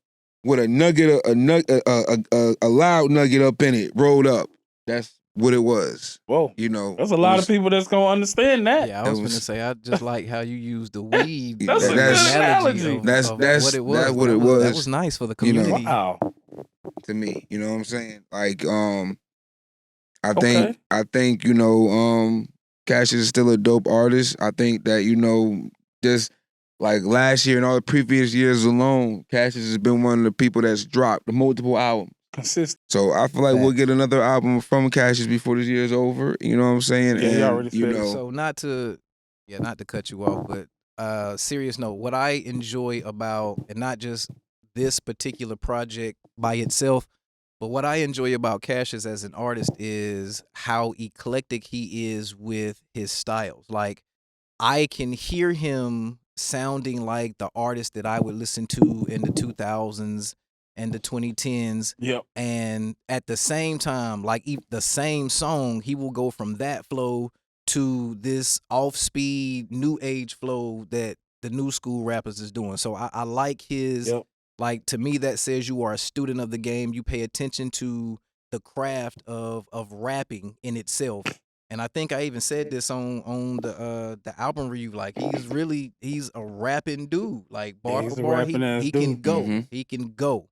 with a nugget, a loud nugget up in it, rolled up. That's what it was. Whoa. You know, there's a lot of people that's gonna understand that. Yeah, I was gonna say I just like how you use the weed. That's a good analogy. That's what it was. That's what it was. That was nice for the community. You know, Wow. to me, you know what I'm saying? Like, I think you know, Cassius is still a dope artist. I think that you know, just like last year and all the previous years alone, Cassius has been one of the people that's dropped the multiple albums. Consistent. So I feel like we'll get another album from Cassius before this year's over. You know what I'm saying? Yeah, and he already said it. So not to cut you off, but serious note, what I enjoy about, and not just this particular project by itself, but what I enjoy about Cassius as an artist is how eclectic he is with his styles. Like, I can hear him sounding like the artist that I would listen to in the 2000s and the 2010s. Yep. And at the same time, like the same song, he will go from that flow to this off-speed new age flow that the new school rappers is doing. So I like his, like, to me that says you are a student of the game. You pay attention to the craft of rapping in itself. And I think I even said this on the album review. Like, he's a rapping dude. Like, bar for bar, he can go. Mm-hmm. He can go.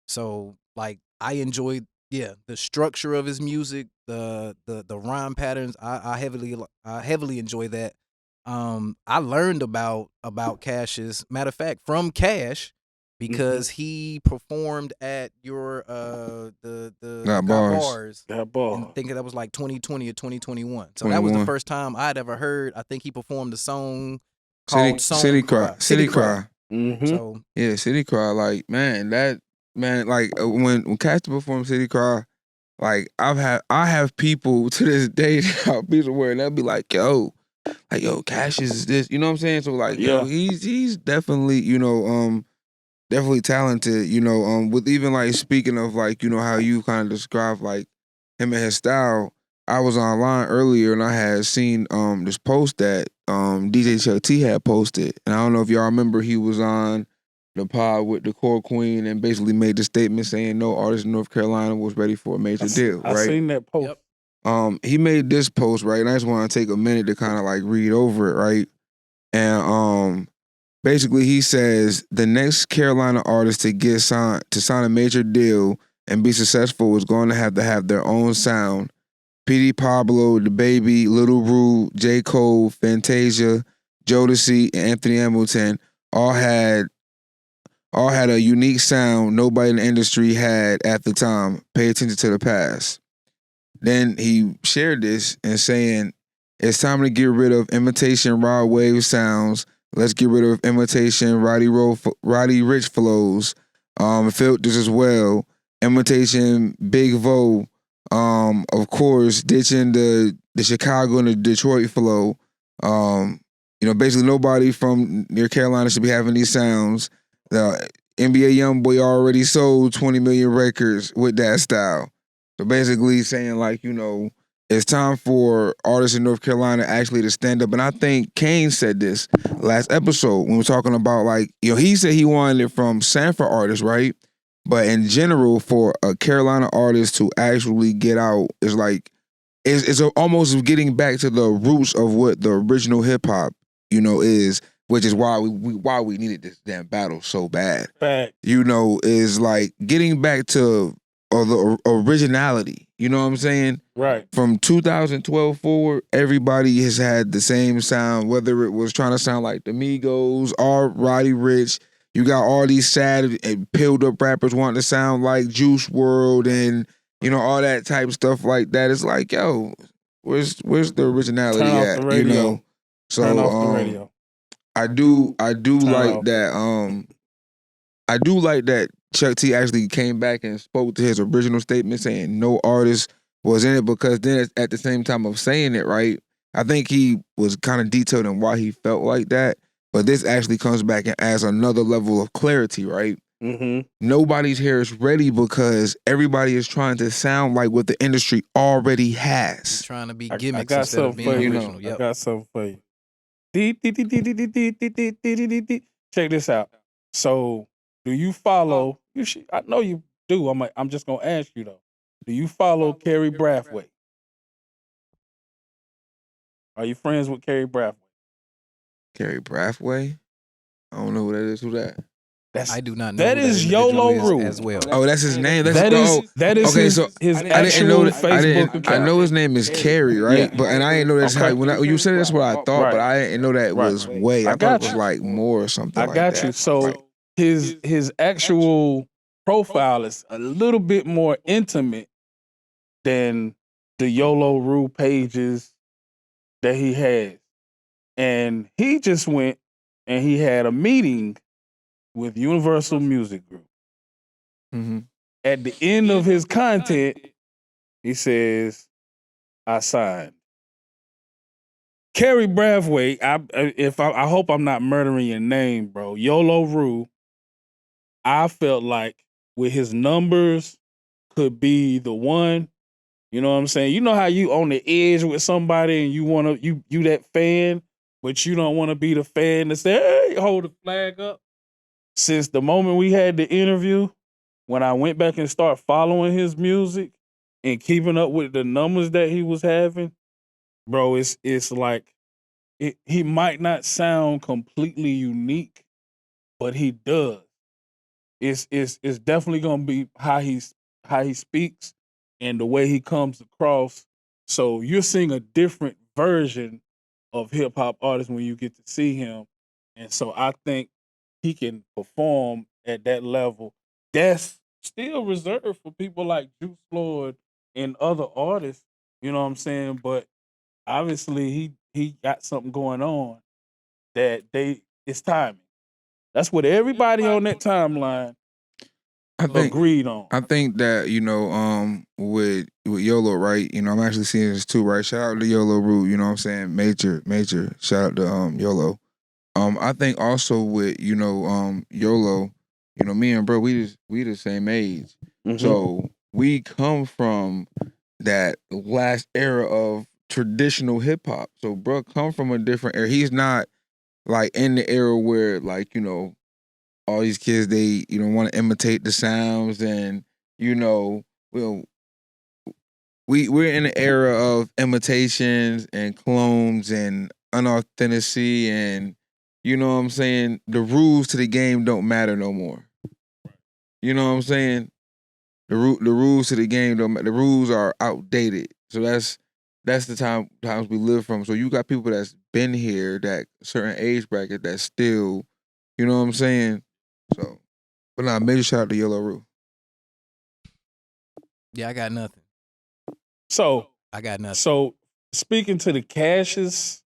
So, like, I enjoy the structure of his music, the rhyme patterns. I heavily enjoy that. I learned about Cassius, matter of fact, from Cash, because he performed at your the Got Bars. I think that was like 2020 or 2021. So that was the first time I'd ever heard. I think he performed a song called City Cry. City Cry. Mm-hmm. So yeah, City Cry. Like, man, like when Cassius performed City Cry, like I have people to this day that be somewhere and they'll be like, yo, Cassius is this, you know what I'm saying? So like, yo, he's definitely, you know, definitely talented, you know, with even like speaking of like, you know, how you kind of described like him and his style. I was online earlier and I had seen this post that DJ Chuck T had posted. And I don't know if y'all remember, he was on the pod with the Core Queen and basically made the statement saying no artist in North Carolina was ready for a major deal, right? I seen that post. Yep. He made this post, right? And I just want to take a minute to kind of like read over it, right? And basically he says the next Carolina artist to sign a major deal and be successful is going to have their own sound. P.D. Pablo, The Baby, Little Rue, J. Cole, Fantasia, Jodeci, and Anthony Hamilton all had a unique sound nobody in the industry had at the time. Pay attention to the past. Then he shared this and saying, it's time to get rid of imitation raw wave sounds. Let's get rid of imitation Roddy Rich flows. Filters as well. Imitation Big Vo. Of course, ditching the Chicago and the Detroit flow. You know, basically nobody from near Carolina should be having these sounds. The NBA YoungBoy already sold 20 million records with that style. So basically saying like, you know, it's time for artists in North Carolina actually to stand up. And I think CAIN said this last episode when we were talking about like, you know, he said he wanted it from Sanford artists, right? But in general, for a Carolina artist to actually get out is like it's almost getting back to the roots of what the original hip hop, is, which is why we needed this damn battle so bad. Fact. Is like getting back to the originality. You know what I'm saying? Right. From 2012 forward, everybody has had the same sound, whether it was trying to sound like the Migos or Roddy Ricch. You got all these sad and pilled up rappers wanting to sound like Juice WRLD and all that type of stuff like that. It's like, yo, where's the originality Turn off at? the radio. So Turn off the radio. I do Turn like off. that. I do like that Chuck T actually came back and spoke to his original statement saying no artist was in it, because then at the same time of saying it, right, I think he was kind of detailed in why he felt like that. But this actually comes back and adds another level of clarity, right? Mm-hmm. Nobody's here is ready because everybody is trying to sound like what the industry already has. Trying to be I gimmicks got instead of something being for you. original. I Yep. got something for you. Check this out. So, do you follow? I know you do. I'm just gonna ask you though. Do you follow Carrie Brathwaite? Are you friends with Carrie Brathwaite? Carrie Brathwaite? I don't know who that is. Who that? I do not know that who that is individual YOLO is Rule as well. Oh, that's his name. That is okay, his, so his I actual didn't know Facebook I account. know his name is Carrie, right? Yeah. But I didn't know that's Okay. how when you said that's what I thought, Right. but I didn't know that Right. was Way. I I thought got it was you. like more or something I like got that. you. So his actual profile is a little bit more intimate than the YOLO Rule pages that he has. And he just went and he had a meeting with Universal Music Group. Mm-hmm. At the end of his content, he says, I signed. Carrie Brathwaite, I hope I'm not murdering your name, bro. YOLO Rule, I felt like with his numbers could be the one. You know what I'm saying? You know how you on the edge with somebody and you wanna you that fan, but you don't want to be the fan that say, hey, hold the flag up. Since the moment we had the interview, when I went back and started following his music and keeping up with the numbers that he was having, bro, it's like he might not sound completely unique, but he does. It's definitely gonna be how he speaks and the way he comes across. So you're seeing a different version of hip hop artists when you get to see him. And so I think he can perform at that level. That's still reserved for people like Juice WRLD and other artists. You know what I'm saying? But obviously he got something going on that it's timing. That's what everybody on that timeline agreed on. I think that with YOLO, right? I'm actually seeing this too, right? Shout out to YOLO Root. You know what I'm saying? Major shout out to YOLO. I think also with YOLO, me and bro, we the same age, so we come from that last era of traditional hip hop. So bro, come from a different era. He's not like in the era where all these kids they want to imitate the sounds and well we're in an era of imitations and clones and unauthenticity and you know what I'm saying, the rules to the game don't matter no more. You know what I'm saying? The rules to the game don't matter. The rules are outdated. So that's the times we live from. So you got people that's been here, that certain age bracket that's still, you know what I'm saying? So but nah, major shout out to Yellow Roo. Yeah, I got nothing. So I got nothing. So speaking to the Cashes,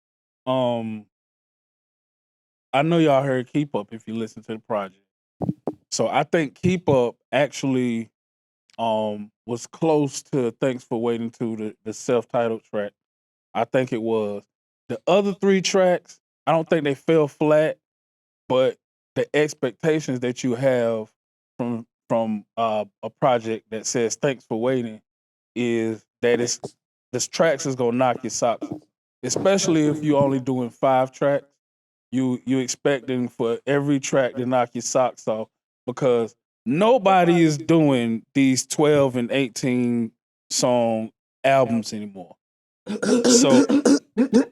I know y'all heard Keep Up if you listen to the project. So I think Keep Up actually was close to Thanks for Waiting to the self-titled track. I think it was. The other three tracks, I don't think they fell flat, but the expectations that you have from a project that says Thanks for Waiting is that this tracks is gonna knock your socks off. Especially if you're only doing 5 tracks. You expecting for every track to knock your socks off because nobody is doing these 12 and 18 song albums anymore. So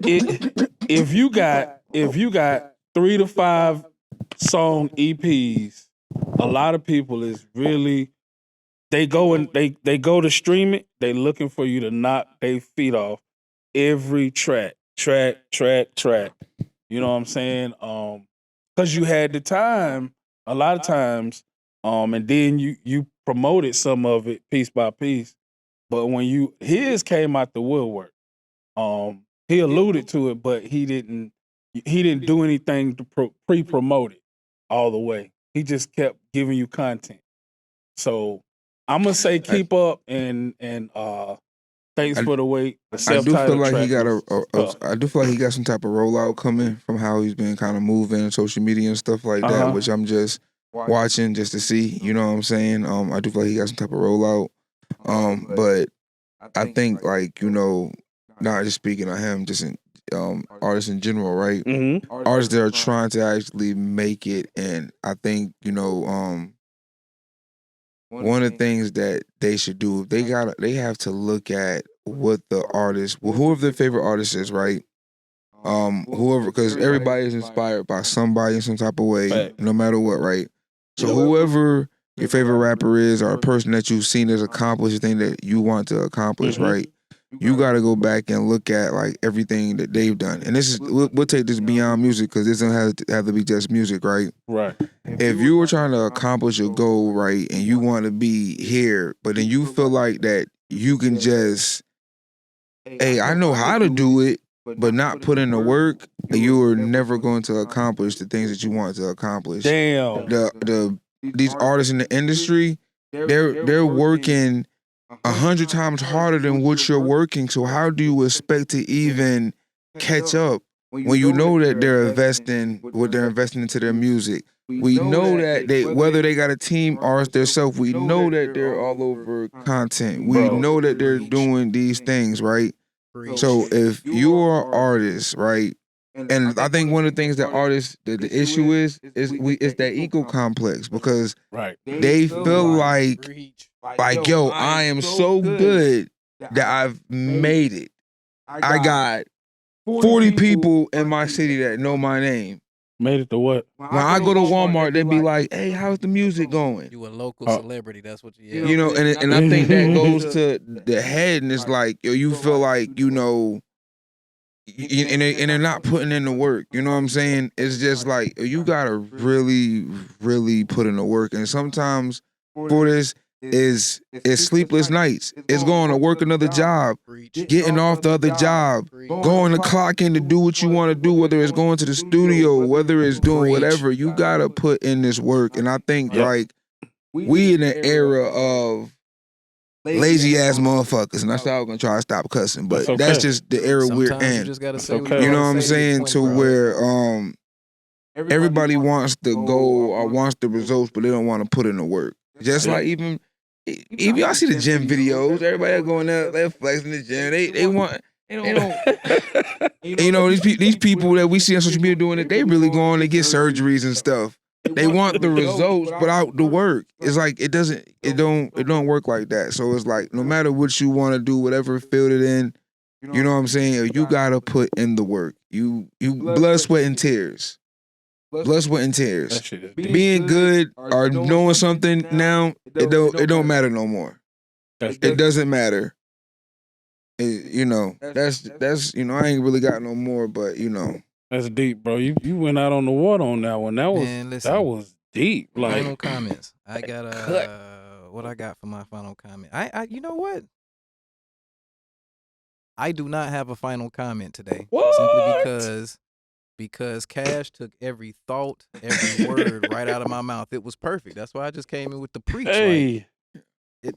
if you got 3 to 5 song EPs, a lot of people is really they go to stream it. They looking for you to knock their feet off every track. You know what I'm saying? Because you had the time a lot of times, and then you promoted some of it piece by piece. But when his came out the woodwork, he alluded to it, but he didn't do anything to pre-promote it all the way. He just kept giving you content. So I'm gonna say keep up and thanks for the wait. The I do feel self-titled like he track got was tough. I do feel like he got some type of rollout coming from how he's been kind of moving social media and stuff like that, which I'm just watching just to see. You know what I'm saying? I do feel like he got some type of rollout. But I think like not just speaking of him, just in artists in general, right? Mm-hmm. Artists that are trying to actually make it, and I think one of the things that they should do, they have to look at what the artist, whoever their favorite artist is, right? Whoever, because everybody is inspired by somebody in some type of way, Fact. no matter what, right? So whoever your favorite rapper is, or a person that you've seen as accomplish the thing that you want to accomplish, right? You got to go back and look at like everything that they've done, and this is we'll take this beyond music because this doesn't have to be just music, right? Right. If you were trying to accomplish your goal, right, and you want to be here, but then you feel like that you can just, hey, I know how to do it, but not put in the work, you are never going to accomplish the things that you want to accomplish. Damn. These artists in the industry, they're working 100 times harder than what you're working. So how do you expect to even catch up when you know that they're investing what they're investing into their music? We know that whether they got a team or themselves, we know that they're all over content. We know that they're doing these things, right? So if you're an artist, right, and I think one of the things that artists, the issue is that ego complex, because Right. they feel like yo, I am so good that I've made it. I got 40 people in my city that know my name. Made it to what? When I go to Walmart, they be like, "Hey, how's the music going?" You a local celebrity. That's what you. You know, and I think that goes to the head, and it's like, yo, you feel like and they're not putting in the work. You know what I'm saying? It's just like you gotta really, really put in the work, and sometimes for this is sleepless nights. It's going to work another job, getting off the other job, going to clock in to do what you want to do, whether it's going to the studio, whether it's doing whatever. You gotta put in this work, and I think like we in an era of lazy ass motherfuckers, and that's how I'm gonna try to stop cussing. But that's just the era we're Sometimes you in. just gotta say what You know what I'm gotta say saying? point To bro. where everybody wants the goal or wants the results, but they don't want to put in the work. Just like even y'all see the gym videos, everybody going there, they're flexing the gym. They want. They don't. These people that we see on social media doing it, they really going to get surgeries and stuff. They want the results, but out the work. It's like it don't work like that. So it's like no matter what you want to do, whatever field it in, you know what I'm saying? You gotta put in the work. You blood, sweat, and tears. Blood, sweat, and tears. Being good or knowing something now, it don't matter no more. It doesn't matter. That's I ain't really got no more, but That's deep, bro. You went out on the water on that one. That was Man, listen. that was deep. Final Like comments. I got what I got for my final comment. I you know what? I do not have a final comment today. What? Simply because Cash took every thought, every word right out of my mouth. It was perfect. That's why I just came in with the preach. Hey. Like,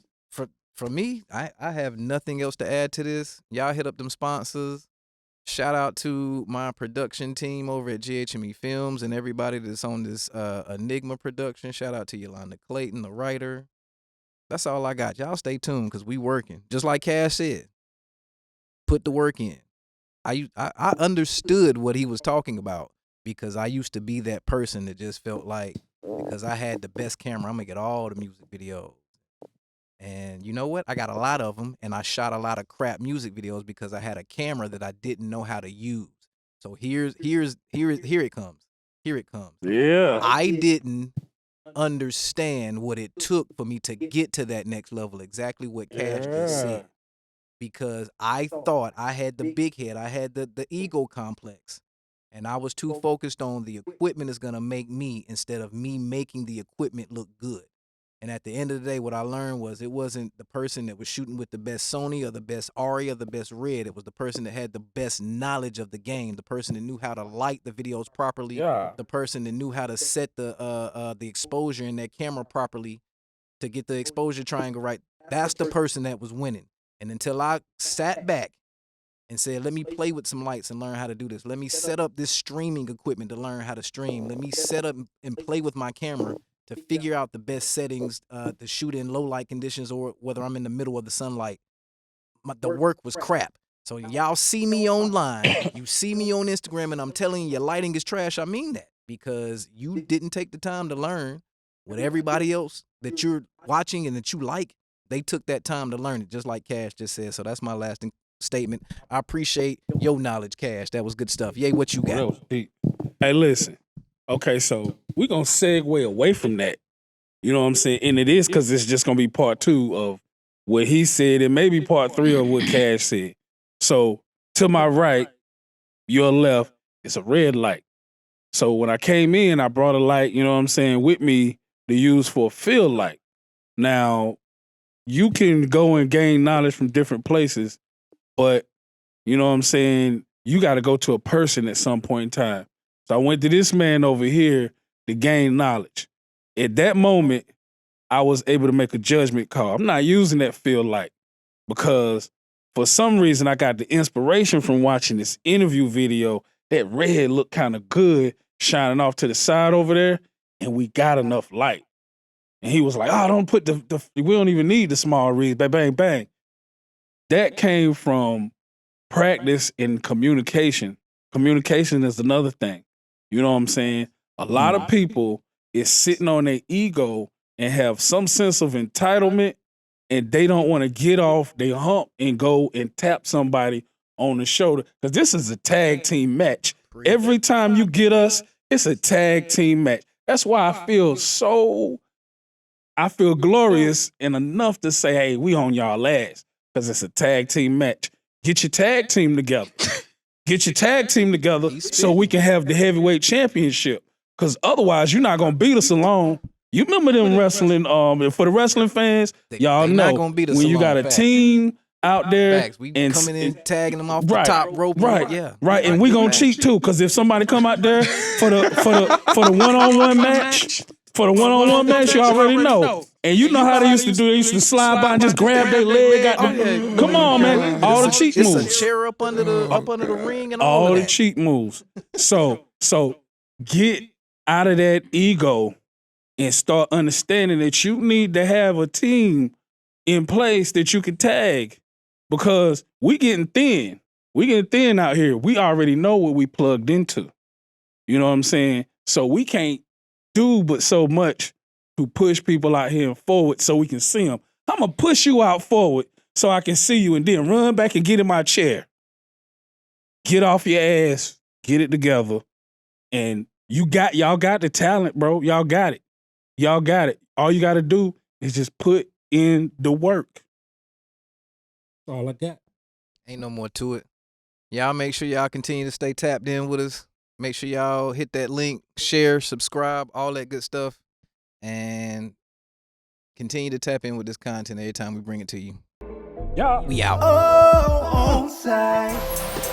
for me, I have nothing else to add to this. Y'all hit up them sponsors. Shout out to my production team over at GHME Films and everybody that's on this Enigma production. Shout out to Yolanda Clayton, the writer. That's all I got. Y'all stay tuned because we working. Just like Cash said, put the work in. I understood what he was talking about because I used to be that person that just felt like because I had the best camera, I'm going to get all the music videos. And you know what? I got a lot of them, and I shot a lot of crap music videos because I had a camera that I didn't know how to use. So here it comes. Here it comes. Yeah. I didn't understand what it took for me to get to that next level, exactly what Cash just said. Because I thought I had the big head, I had the ego complex, and I was too focused on the equipment is gonna make me instead of me making the equipment look good. And at the end of the day, what I learned was it wasn't the person that was shooting with the best Sony or the best Ari or the best Red. It was the person that had the best knowledge of the game, the person that knew how to light the videos properly, the person that knew how to set the exposure in that camera properly to get the exposure triangle right. That's the person that was winning. And until I sat back and said, let me play with some lights and learn how to do this. Let me set up this streaming equipment to learn how to stream. Let me set up and play with my camera to figure out the best settings to shoot in low light conditions or whether I'm in the middle of the sunlight. The work was crap. So y'all see me online, you see me on Instagram, and I'm telling you your lighting is trash. I mean that because you didn't take the time to learn what everybody else that you're watching and that you like. They took that time to learn it, just like Cash just said. So that's my lasting statement. I appreciate your knowledge, Cash. That was good stuff. Yay, what you got? That was deep. Hey, listen. Okay, so we're going to segue away from that. You know what I'm saying? And it is because it's just going to be part 2 of what he said and maybe part 3 of what Cash said. So to my right, your left, it's a red light. So when I came in, I brought a light, you know what I'm saying, with me to use for a field light. Now, you can go and gain knowledge from different places, but you know what I'm saying, you got to go to a person at some point in time. So I went to this man over here to gain knowledge. At that moment, I was able to make a judgment call. I'm not using that field light because for some reason I got the inspiration from watching this interview video. That red looked kind of good shining off to the side over there, and we got enough light. And he was like, oh, don't put we don't even need the small reeds, bang, bang, bang. That came from practice and communication. Communication is another thing. You know what I'm saying? A lot of people is sitting on their ego and have some sense of entitlement, and they don't want to get off their hump and go and tap somebody on the shoulder. Because this is a tag team match. Every time you get us, it's a tag team match. That's why I feel glorious and enough to say, hey, we on y'all ass because it's a tag team match. Get your tag team together. Get your tag team together so we can have the heavyweight championship. Because otherwise, you're not going to beat us alone. You remember them wrestling, for the wrestling fans, y'all know when you got a team out there We and coming in tagging them off the top rope. Right, and we gonna cheat too, because if somebody come out there for the one-on-one match, you already know. And you know how they used to do. They used to slide by and just grab their leg. Come on, man! All the cheat moves. It's a chair up under the ring and all of the that. cheat moves. So get out of that ego and start understanding that you need to have a team in place that you can tag, because we getting thin. We getting thin out here. We already know what we plugged into. You know what I'm saying? So we can't do but so much to push people out here and forward so we can see them. I'm going to push you out forward so I can see you and then run back and get in my chair. Get off your ass. Get it together. And y'all got the talent, bro. Y'all got it. Y'all got it. All you got to do is just put in the work. That's all I got. Ain't no more to it. Y'all make sure y'all continue to stay tapped in with us. Make sure y'all hit that link, share, subscribe, all that good stuff. And continue to tap in with this content every time we bring it to you. Yeah. We out. Oh, OnSight.